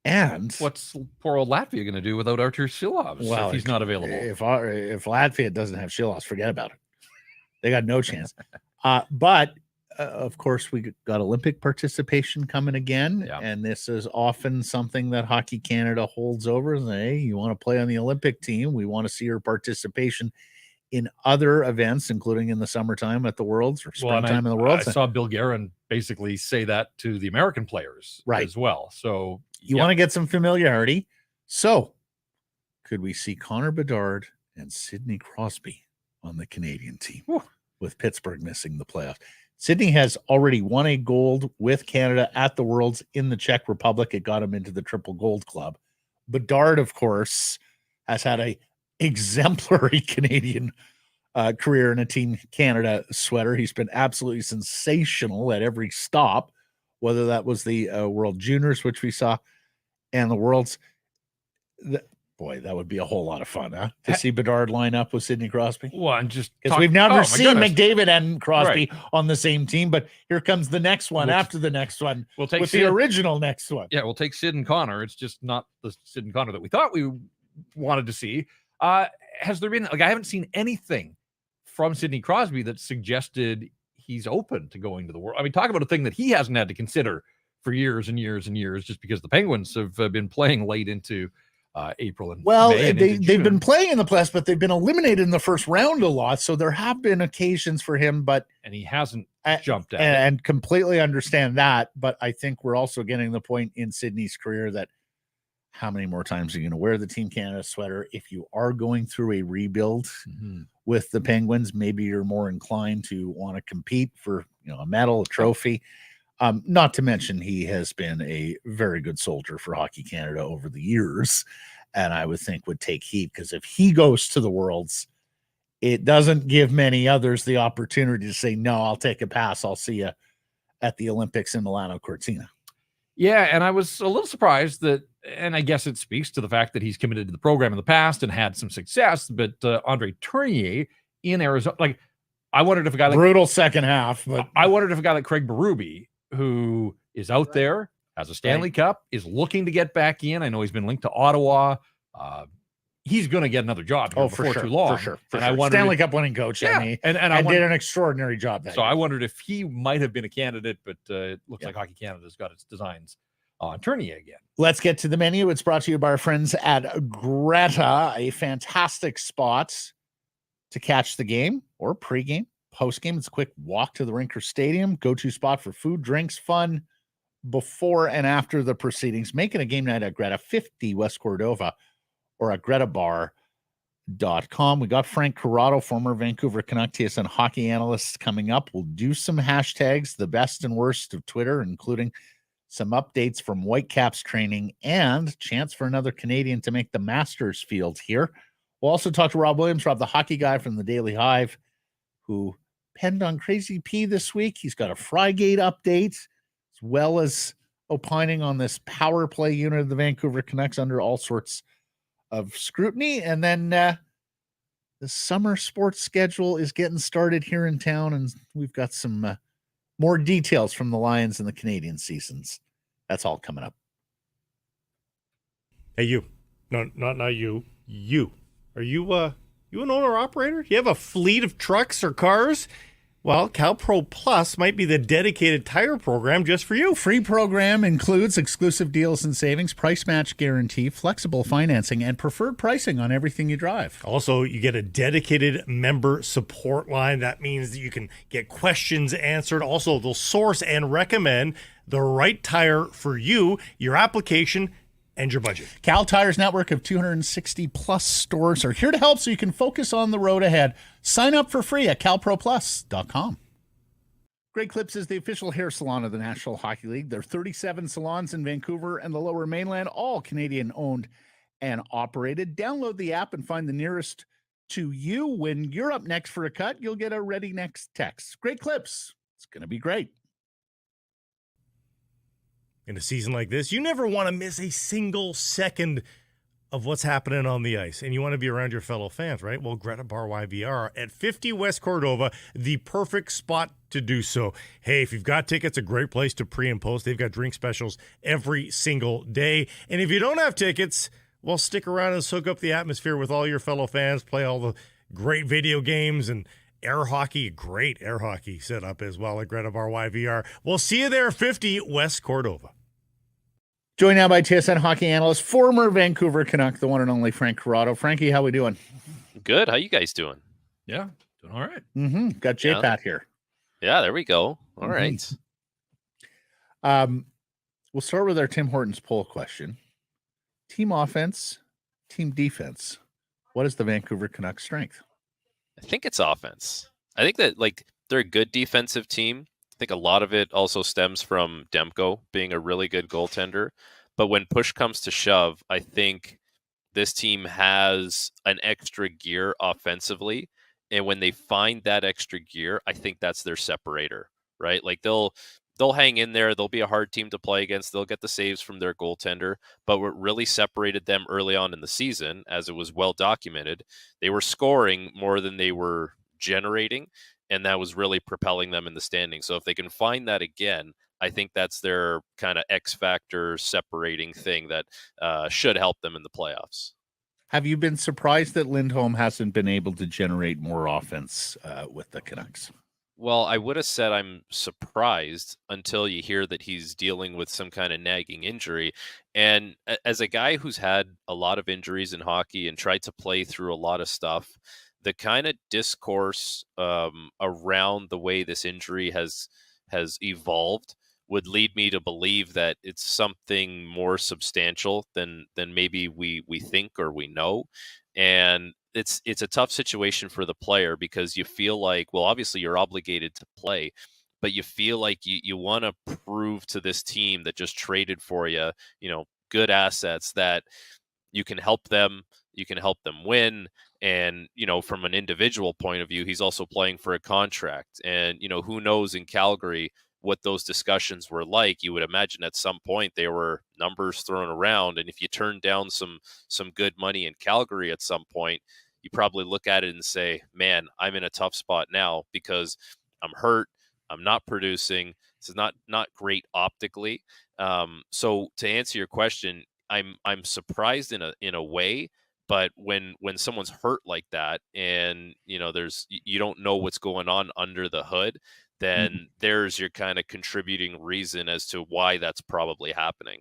And what's poor old Latvia going to do without Artur Silovs if he's not available? If Latvia doesn't have Silovs, forget about it. They got no chance. But of course, we got Olympic participation coming again, and this is often something that Hockey Canada holds over. Hey, you want to play on the Olympic team? We want to see your participation in other events, including in the summertime at the Worlds or springtime in the Worlds. I saw Bill Guerin basically say that to the American players as well. So you want to get some familiarity. So could we see Connor Bedard and Sidney Crosby on the Canadian team with Pittsburgh missing the playoffs? Sidney has already won a gold with Canada at the Worlds in the Czech Republic. It got him into the Triple Gold Club. Bedard, of course, has had a exemplary Canadian career in a Team Canada sweater. He's been absolutely sensational at every stop, whether that was the World Juniors, which we saw, and the Worlds. Boy, that would be a whole lot of fun, huh? To see Bedard line up with Sidney Crosby. Well, and just because we've never seen McDavid and Crosby on the same team, but here comes the next one after the next one. We'll take the original next one. Yeah, we'll take Sid and Connor. It's just not the Sid and Connor that we thought we wanted to see. Has there been, I haven't seen anything from Sidney Crosby that suggested he's open to going to the World. I mean, talk about a thing that he hasn't had to consider for years and years and years, just because the Penguins have been playing late into April and May and they've been playing in the playoffs, but they've been eliminated in the first round a lot. So there have been occasions for him, and he hasn't jumped at and completely understand that. But I think we're also getting the point in Sidney's career that how many more times are you going to wear the Team Canada sweater? If you are going through a rebuild with the Penguins, maybe you're more inclined to want to compete for a medal, a trophy. Not to mention he has been a very good soldier for Hockey Canada over the years, and I would think would take heat, because if he goes to the Worlds, it doesn't give many others the opportunity to say, no, I'll take a pass. I'll see you at the Olympics in Milano Cortina. Yeah, and I was a little surprised that, and I guess it speaks to the fact that he's committed to the program in the past and had some success, but Andre Tourigny in Arizona, I wondered if a guy like brutal second half, but I wondered if a guy like Craig Berube, who is out there, has a Stanley Cup, is looking to get back in. I know he's been linked to Ottawa. He's going to get another job before too long. For sure. I wondered Stanley Cup winning coach. Yeah, and did an extraordinary job. So I wondered if he might have been a candidate, but it looks like Hockey Canada's got its designs on Tourigny again. Let's get to the menu. It's brought to you by our friends at Greta, a fantastic spot to catch the game or pregame, postgame. It's a quick walk to the rink or stadium, go-to spot for food, drinks, fun before and after the proceedings. Make it a game night at Greta, 50 West Cordova, or at gretabar.com. We got Frank Corrado, former Vancouver Canuck TSN hockey analyst, coming up. We'll do some hashtags, the best and worst of Twitter, including some updates from Whitecaps training and chance for another Canadian to make the Masters field here. We'll also talk to Rob Williams, Rob, the hockey guy from the Daily Hive, who depend on Crazy P this week. He's got a Frygate update, as well as opining on this power play unit of the Vancouver Canucks under all sorts of scrutiny. And then the summer sports schedule is getting started here in town, and we've got some more details from the Lions and the Canadian seasons. That's all coming up. Hey, you. No, not you. You. Are you an owner-operator? You have a fleet of trucks or cars? Well, CalPro Plus might be the dedicated tire program just for you. Free program includes exclusive deals and savings, price match guarantee, flexible financing, and preferred pricing on everything you drive. Also, you get a dedicated member support line. That means that you can get questions answered. Also, they'll source and recommend the right tire for you, your application, and your budget. Cal Tire's network of 260 plus stores are here to help so you can focus on the road ahead. Sign up for free at calproplus.com. Great Clips is the official hair salon of the National Hockey League. There are 37 salons in Vancouver and the Lower Mainland, all Canadian owned and operated. Download the app and find the nearest to you. When you're up next for a cut, you'll get a ready next text. Great Clips. It's going to be great. In a season like this, you never want to miss a single second of what's happening on the ice, and you want to be around your fellow fans, right? Well, Greta Bar YVR at 50 West Cordova, the perfect spot to do so. Hey, if you've got tickets, a great place to pre and post. They've got drink specials every single day. And if you don't have tickets, well, stick around and soak up the atmosphere with all your fellow fans, play all the great video games and air hockey, great air hockey setup as well at Greta Bar YVR. We'll see you there, 50 West Cordova. Joined now by TSN hockey analyst, former Vancouver Canuck, the one and only Frank Corrado. Frankie, how we doing? Good. How you guys doing? Yeah, doing all right. Got J Pat here. Yeah, there we go. All right. We'll start with our Tim Hortons poll question. Team offense, team defense. What is the Vancouver Canucks' strength? I think it's offense. I think that they're a good defensive team. I think a lot of it also stems from Demko being a really good goaltender. But when push comes to shove, I think this team has an extra gear offensively. And when they find that extra gear, I think that's their separator, right? Like they'll hang in there. They'll be a hard team to play against. They'll get the saves from their goaltender. But what really separated them early on in the season, as it was well documented, they were scoring more than they were generating. And that was really propelling them in the standings. So if they can find that again, I think that's their kind of X factor separating thing that should help them in the playoffs. Have you been surprised that Lindholm hasn't been able to generate more offense with the Canucks? Well, I would have said I'm surprised until you hear that he's dealing with some kind of nagging injury. And as a guy who's had a lot of injuries in hockey and tried to play through a lot of stuff, the kind of discourse around the way this injury has evolved would lead me to believe that it's something more substantial than maybe we think or we know. And it's a tough situation for the player because you feel like, well, obviously you're obligated to play, but you feel like you want to prove to this team that just traded for you, good assets that you can help them win. And, from an individual point of view, he's also playing for a contract. And, who knows in Calgary what those discussions were like. You would imagine at some point there were numbers thrown around. And if you turn down some good money in Calgary at some point, you probably look at it and say, man, I'm in a tough spot now because I'm hurt. I'm not producing. This is not great optically. So to answer your question, I'm surprised in a way. But when someone's hurt like that and, you don't know what's going on under the hood, then there's your kind of contributing reason as to why that's probably happening.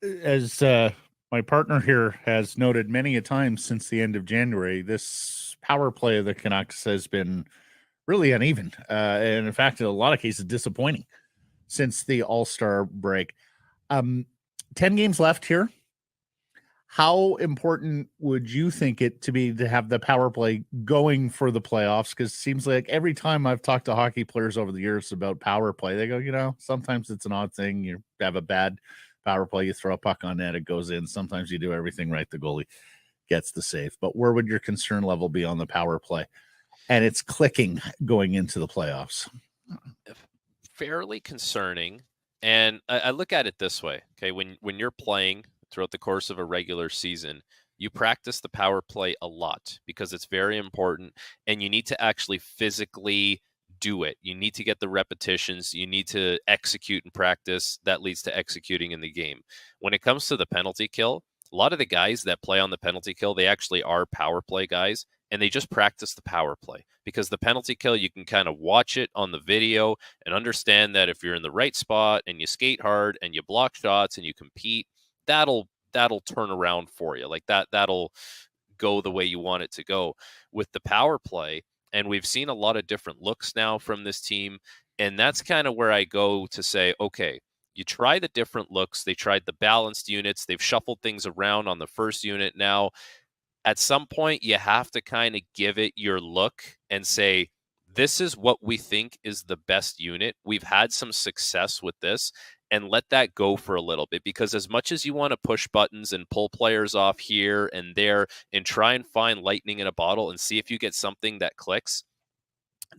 As my partner here has noted many a time since the end of January, this power play of the Canucks has been really uneven. And in fact, in a lot of cases, disappointing since the All-Star break. 10 games left here. How important would you think it to be to have the power play going for the playoffs? Because it seems like every time I've talked to hockey players over the years about power play, they go, sometimes it's an odd thing. You have a bad power play, you throw a puck on net, it goes in. Sometimes you do everything right, the goalie gets the save. But where would your concern level be on the power play? and it's clicking going into the playoffs. Fairly concerning. And I look at it this way. Okay, when you're playing throughout the course of a regular season, you practice the power play a lot because it's very important, and you need to actually physically do it. You need to get the repetitions. You need to execute and practice. That leads to executing in the game. When it comes to the penalty kill, a lot of the guys that play on the penalty kill, they actually are power play guys, and they just practice the power play because the penalty kill, you can kind of watch it on the video and understand that if you're in the right spot and you skate hard and you block shots and you compete, that'll turn around for you. Like that'll go the way you want it to go. With the power play, and we've seen a lot of different looks now from this team, and that's kind of where I go to say, okay, you try the different looks. They tried the balanced units. They've shuffled things around on the first unit now. At some point, you have to kind of give it your look and say, this is what we think is the best unit. We've had some success with this, and let that go for a little bit, because as much as you want to push buttons and pull players off here and there and try and find lightning in a bottle and see if you get something that clicks,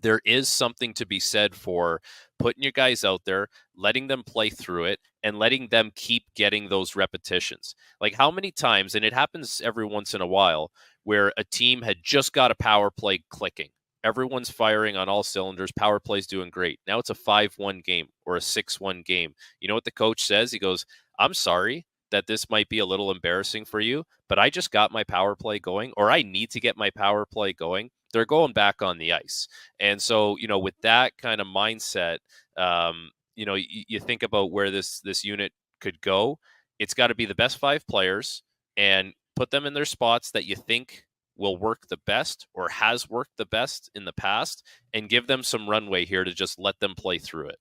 there is something to be said for putting your guys out there, letting them play through it, and letting them keep getting those repetitions. Like how many times, and it happens every once in a while, where a team had just got a power play clicking. Everyone's firing on all cylinders. Power play's doing great. Now it's a 5-1 game or a 6-1 game. You know what the coach says? He goes, I'm sorry that this might be a little embarrassing for you, but I just got my power play going, or I need to get my power play going. They're going back on the ice. And so, with that kind of mindset, you think about where this unit could go. It's got to be the best 5 players and put them in their spots that you think will work the best or has worked the best in the past, and give them some runway here to just let them play through it.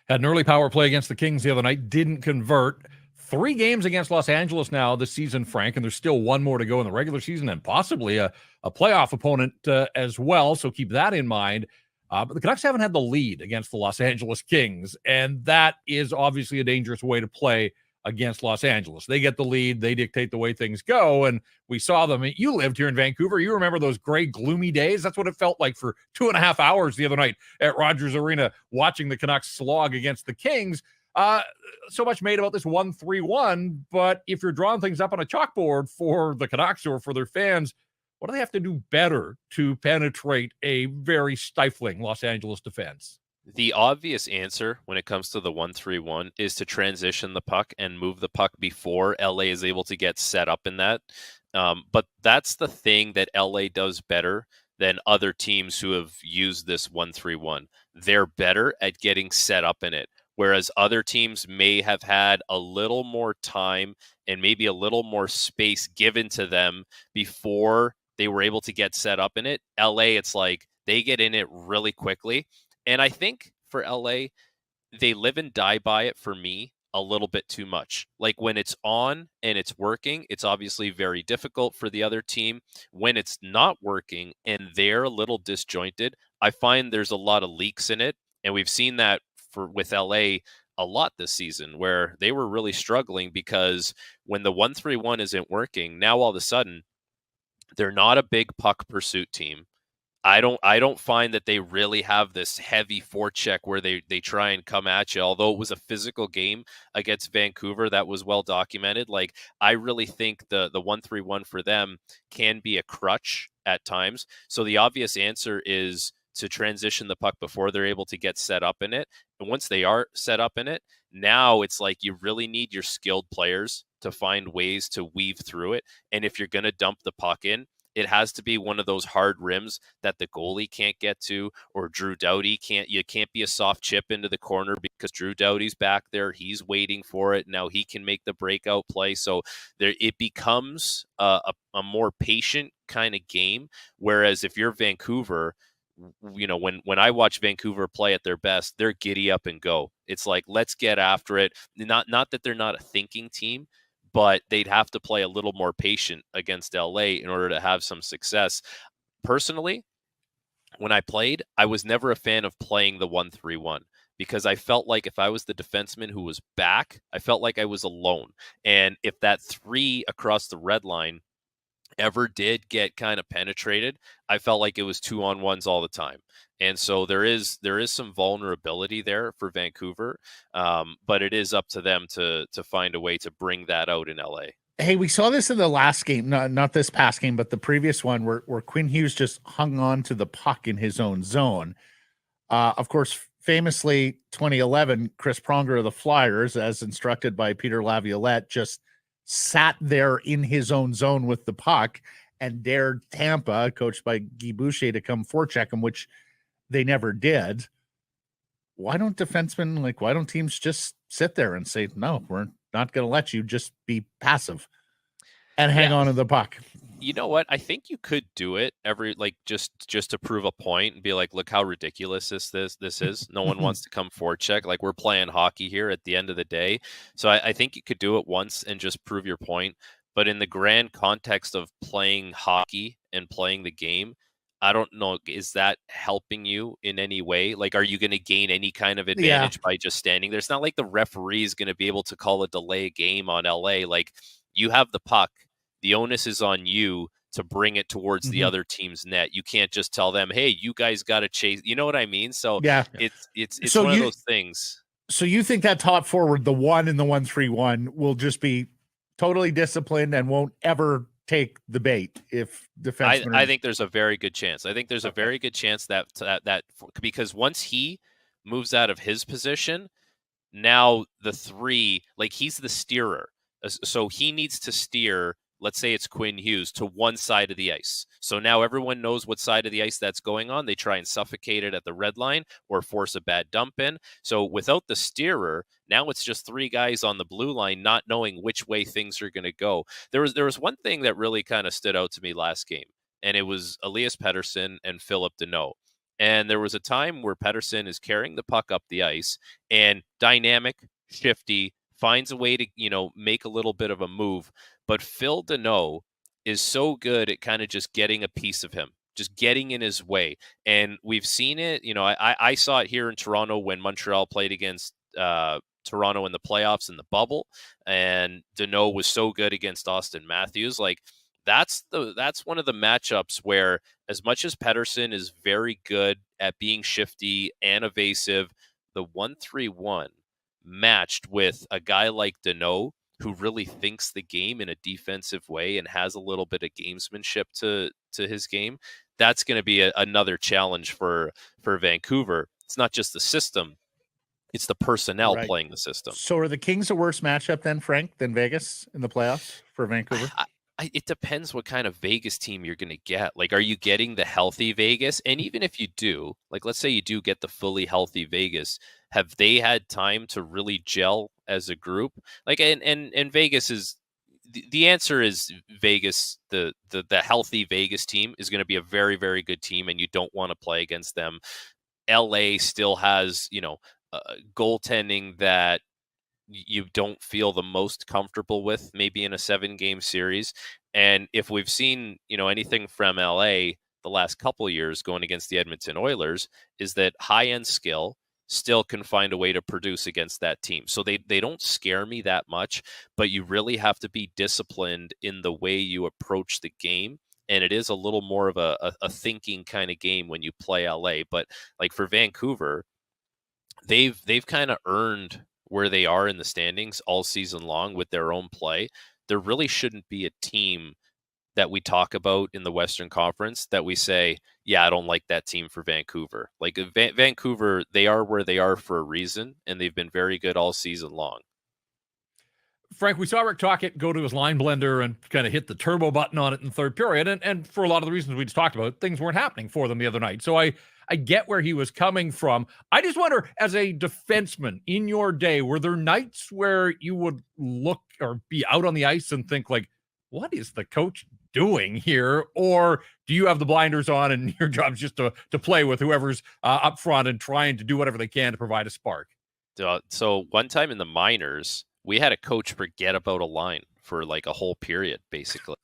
Had an early power play against the Kings the other night, didn't convert. 3 games against Los Angeles now this season, Frank, and there's still 1 more to go in the regular season and possibly a playoff opponent as well, so keep that in mind. But the Canucks haven't had the lead against the Los Angeles Kings, and that is obviously a dangerous way to play against Los Angeles. They get the lead, they dictate the way things go, and we saw them. You lived here in Vancouver. You remember those gray, gloomy days? That's what it felt like for 2.5 hours the other night at Rogers Arena watching the Canucks slog against the Kings. So much made about this 1-3-1, but if you're drawing things up on a chalkboard for the Canucks or for their fans, what do they have to do better to penetrate a very stifling Los Angeles defense? The obvious answer when it comes to the 1-3-1 is to transition the puck and move the puck before LA is able to get set up in that. But that's the thing that LA does better than other teams who have used this 1-3-1. They're better at getting set up in it, whereas other teams may have had a little more time and maybe a little more space given to them before they were able to get set up in it. LA, it's like they get in it really quickly. And I think for LA, they live and die by it, for me, a little bit too much. Like when it's on and it's working, it's obviously very difficult for the other team. When it's not working and they're a little disjointed, I find there's a lot of leaks in it. And we've seen that with LA a lot this season, where they were really struggling because when the 1-3-1 isn't working, now all of a sudden they're not a big puck pursuit team. I don't find that they really have this heavy forecheck where they try and come at you. Although it was a physical game against Vancouver, that was well documented. Like, I really think the 1-3-1 for them can be a crutch at times. So the obvious answer is to transition the puck before they're able to get set up in it. And once they are set up in it, now it's like you really need your skilled players to find ways to weave through it. And if you're going to dump the puck in, it has to be one of those hard rims that the goalie can't get to, or Drew Doughty can't. You can't be a soft chip into the corner because Drew Doughty's back there. He's waiting for it. Now he can make the breakout play. So it becomes a more patient kind of game. Whereas if you're Vancouver, when I watch Vancouver play at their best, they're giddy up and go. It's like, let's get after it. Not that they're not a thinking team, but they'd have to play a little more patient against LA in order to have some success. Personally, when I played, I was never a fan of playing the 1-3-1 because I felt like if I was the defenseman who was back, I felt like I was alone. And if that 3 across the red line ever did get kind of penetrated, I felt like it was 2-on-1s all the time. And so there is some vulnerability there for Vancouver, but it is up to them to find a way to bring that out in LA. Hey, we saw this in the last game, not this past game, but the previous one where Quinn Hughes just hung on to the puck in his own zone. Of course, famously, 2011, Chris Pronger of the Flyers, as instructed by Peter Laviolette, just sat there in his own zone with the puck and dared Tampa, coached by Guy Boucher, to come forecheck him, which they never did. Why don't teams just sit there and say, no, we're not going to let you, just be passive and hang on to the puck? You know what? I think you could do it just to prove a point and be like, look how ridiculous this is. No one wants to come forecheck. Like, we're playing hockey here at the end of the day. So I think you could do it once and just prove your point. But in the grand context of playing hockey and playing the game, I don't know, is that helping you in any way? Like, are you going to gain any kind of advantage by just standing there? It's not like the referee is going to be able to call a delay game on LA. Like, you have the puck. The onus is on you to bring it towards the other team's net. You can't just tell them, hey, you guys got to chase. You know what I mean? So it's one of those things. So you think that top forward, the 1 and the 1-3-1, will just be totally disciplined and won't ever take the bait if defensemen? I think there's a very good chance. I think there's a very good chance that because once he moves out of his position, now the 3, like, he's the steerer. So he needs to steer, let's say it's Quinn Hughes, to one side of the ice. So now everyone knows what side of the ice that's going on. They try and suffocate it at the red line or force a bad dump in. So without the steerer, now it's just 3 guys on the blue line not knowing which way things are going to go. There was one thing that really kind of stood out to me last game, and it was Elias Pettersson and Filip Hronek. And there was a time where Pettersson is carrying the puck up the ice and dynamic, shifty, finds a way to, make a little bit of a move. But Phil Hronek is so good at kind of just getting a piece of him, just getting in his way. And we've seen it, I saw it here in Toronto when Montreal played against Toronto in the playoffs in the bubble. And Hronek was so good against Austin Matthews. Like, that's one of the matchups where, as much as Pettersson is very good at being shifty and evasive, the 1-3-1 matched with a guy like Hronek, who really thinks the game in a defensive way and has a little bit of gamesmanship to his game, that's going to be another challenge for Vancouver. It's not just the system, it's the personnel playing the system. So are the Kings a worse matchup then, Frank, than Vegas in the playoffs for Vancouver? It depends what kind of Vegas team you're going to get. Like, are you getting the healthy Vegas? And even if you do, like, let's say you do get the fully healthy Vegas, have they had time to really gel as a group? Like, and Vegas is, the answer is Vegas, the healthy Vegas team is going to be a very, very good team, and you don't want to play against them. LA still has, goaltending that you don't feel the most comfortable with, maybe in a 7-game series. And if we've seen, anything from LA the last couple of years going against the Edmonton Oilers, is that high-end skill still can find a way to produce against that team. So they don't scare me that much, but you really have to be disciplined in the way you approach the game. And it is a little more of a thinking kind of game when you play LA. But like for Vancouver, they've kind of earned where they are in the standings all season long with their own play. There really shouldn't be a team that we talk about in the Western Conference that we say, yeah, I don't like that team for Vancouver. Like Vancouver, they are where they are for a reason, and they've been very good all season long. Frank, we saw Rick Tocchet go to his line blender and kind of hit the turbo button on it in the third period. And for a lot of the reasons we just talked about, things weren't happening for them the other night. So I get where he was coming from. I just wonder, as a defenseman in your day, were there nights where you would look or be out on the ice and think, like, what is the coach doing here? Or do you have the blinders on and your job's just to play with whoever's up front and trying to do whatever they can to provide a spark? So one time in the minors, we had a coach forget about a line for like a whole period, basically.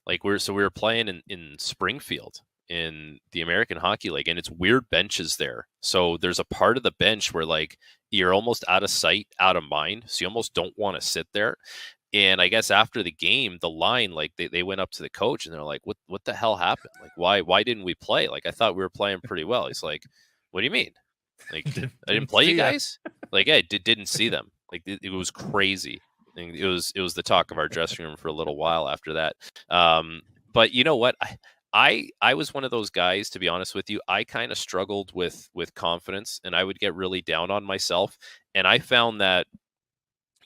Like we were playing in Springfield in the American Hockey League, and it's weird benches there. So there's a part of the bench where like you're almost out of sight, out of mind. So you almost don't want to sit there. And I guess after the game, the line, like they went up to the coach and they're like, what the hell happened? Like, why didn't we play? Like, I thought we were playing pretty well. He's like, what do you mean? Like, I didn't play you guys? Like, yeah, didn't see them. Like, it was crazy. And it was the talk of our dressing room for a little while after that. But you know what? I was one of those guys, to be honest with you. I kind of struggled with confidence, and I would get really down on myself. And I found that,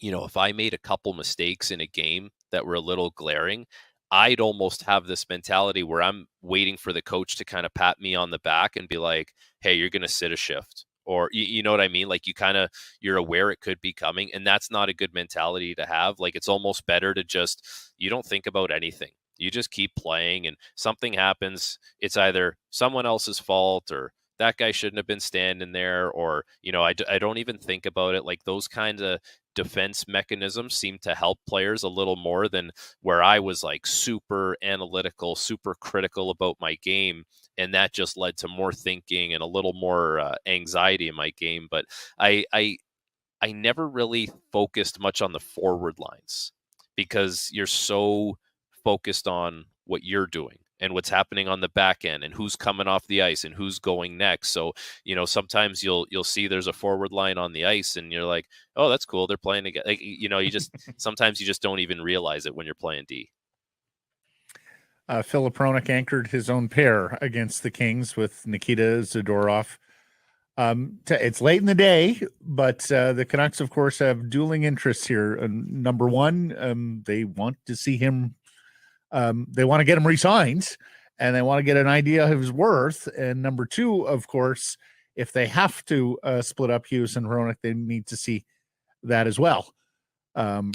if I made a couple mistakes in a game that were a little glaring, I'd almost have this mentality where I'm waiting for the coach to kind of pat me on the back and be like, hey, you're going to sit a shift. Or, you know what I mean? Like, you're aware it could be coming. And that's not a good mentality to have. Like, it's almost better to you don't think about anything. You just keep playing, and something happens. It's either someone else's fault, or that guy shouldn't have been standing there, or, I don't even think about it. Like, those kinds of defense mechanisms seem to help players a little more than where I was like super analytical, super critical about my game. And that just led to more thinking and a little more anxiety in my game. But I never really focused much on the forward lines, because you're so focused on what you're doing and what's happening on the back end and who's coming off the ice and who's going next. So, sometimes you'll see there's a forward line on the ice and you're like, oh, that's cool, they're playing again. Like, you just sometimes you just don't even realize it when you're playing D. Filip Hronek anchored his own pair against the Kings with Nikita Zadorov. It's late in the day, but the Canucks, of course, have dueling interests here. Number one, they want to see him. They want to get him re-signed, and they want to get an idea of his worth. And number two, of course, if they have to split up Hughes and Hronek, they need to see that as well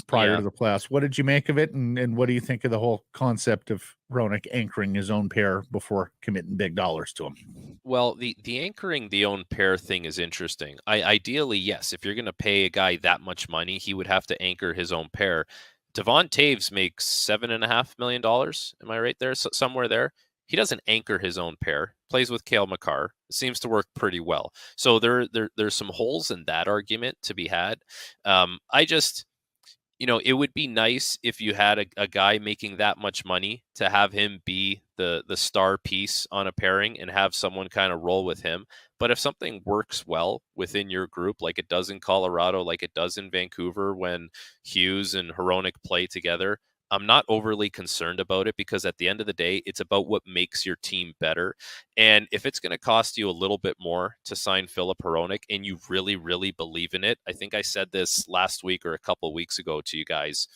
prior to the playoffs. What did you make of it, and what do you think of the whole concept of Hronek anchoring his own pair before committing big dollars to him? Well, the anchoring the own pair thing is interesting. Ideally, yes, if you're going to pay a guy that much money, he would have to anchor his own pair. Devon Taves makes $7.5 million. Am I right there? Somewhere there. He doesn't anchor his own pair. Plays with Cale Makar. It seems to work pretty well. So there's some holes in that argument to be had. It would be nice if you had a guy making that much money to have him be the star piece on a pairing and have someone kind of roll with him. But if something works well within your group, like it does in Colorado, like it does in Vancouver when Hughes and Hronek play together, I'm not overly concerned about it, because at the end of the day, it's about what makes your team better. And if it's going to cost you a little bit more to sign Filip Hronek and you really, really believe in it, I think I said this last week or a couple weeks ago to you guys,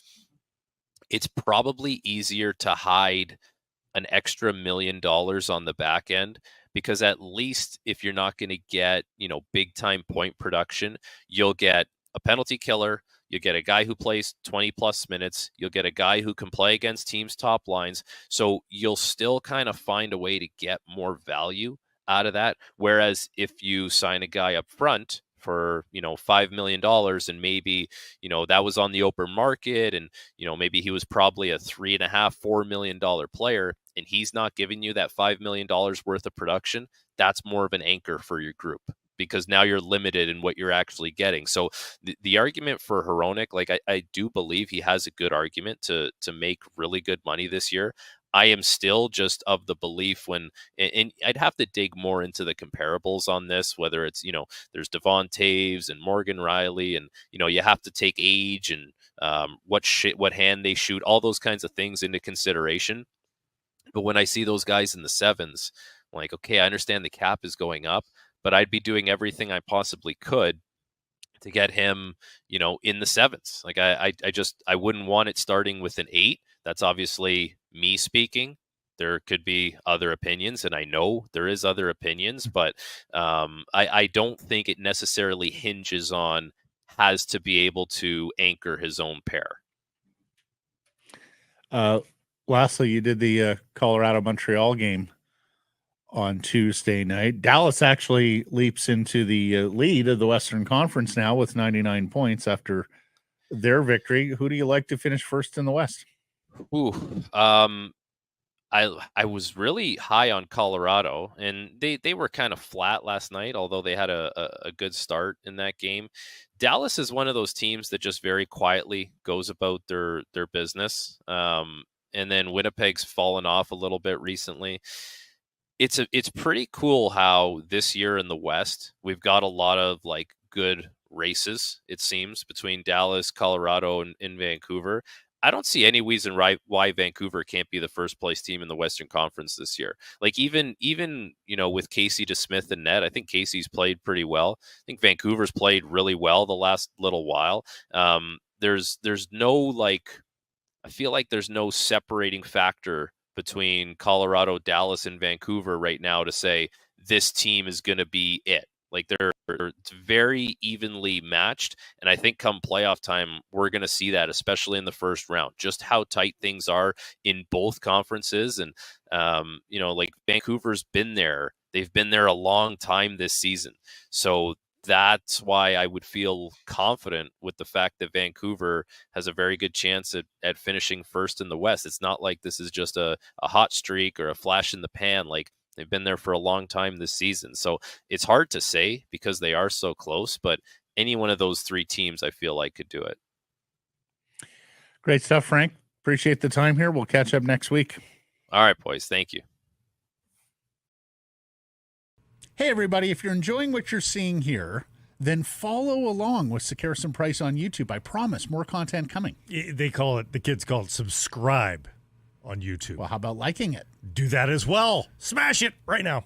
it's probably easier to hide an extra $1 million on the back end, because at least if you're not going to get, big time point production, you'll get a penalty killer. You get a guy who plays 20 plus minutes. You'll get a guy who can play against teams' top lines. So you'll still kind of find a way to get more value out of that. Whereas if you sign a guy up front for, $5 million, and maybe, that was on the open market, and, maybe he was probably a $3.5-4 million player, and he's not giving you that $5 million worth of production, that's more of an anchor for your group, because now you're limited in what you're actually getting. So the argument for Hronek, like I do believe he has a good argument to make really good money this year. I am still just of the belief and I'd have to dig more into the comparables on this, whether it's, there's Devon Taves and Morgan Riley, and, you have to take age and what hand they shoot, all those kinds of things into consideration. But when I see those guys in the sevens, I'm like, okay, I understand the cap is going up, but I'd be doing everything I possibly could to get him, in the sevens. Like I wouldn't want it starting with an 8. That's obviously me speaking. There could be other opinions, and I know there is other opinions, but I don't think it necessarily hinges on has to be able to anchor his own pair. Lastly, you did the Colorado-Montreal game on Tuesday night. Dallas actually leaps into the lead of the Western Conference now with 99 points after their victory. Who do you like to finish first in the West? I was really high on Colorado, and they were kind of flat last night, although they had a good start in that game. Dallas is one of those teams that just very quietly goes about their business. And then Winnipeg's fallen off a little bit recently. It's pretty cool how this year in the West we've got a lot of like good races, it seems, between Dallas, Colorado, and Vancouver. I don't see any reason why Vancouver can't be the first place team in the Western Conference this year. Like even with Casey DeSmith and net, I think Casey's played pretty well. I think Vancouver's played really well the last little while. There's no like, I feel like there's no separating factor between Colorado, Dallas, and Vancouver right now to say this team is going to be it. Like it's very evenly matched, and I think come playoff time we're going to see that, especially in the first round, just how tight things are in both conferences. And like Vancouver's been there; they've been there a long time this season, so that's why I would feel confident with the fact that Vancouver has a very good chance at finishing first in the West. It's not like this is just a hot streak or a flash in the pan. Like, they've been there for a long time this season. So it's hard to say because they are so close, but any one of those three teams I feel like could do it. Great stuff, Frank. Appreciate the time here. We'll catch up next week. All right, boys. Thank you. Hey, everybody, if you're enjoying what you're seeing here, then follow along with Sekeres Price on YouTube. I promise more content coming. The kids call it subscribe on YouTube. Well, how about liking it? Do that as well. Smash it right now.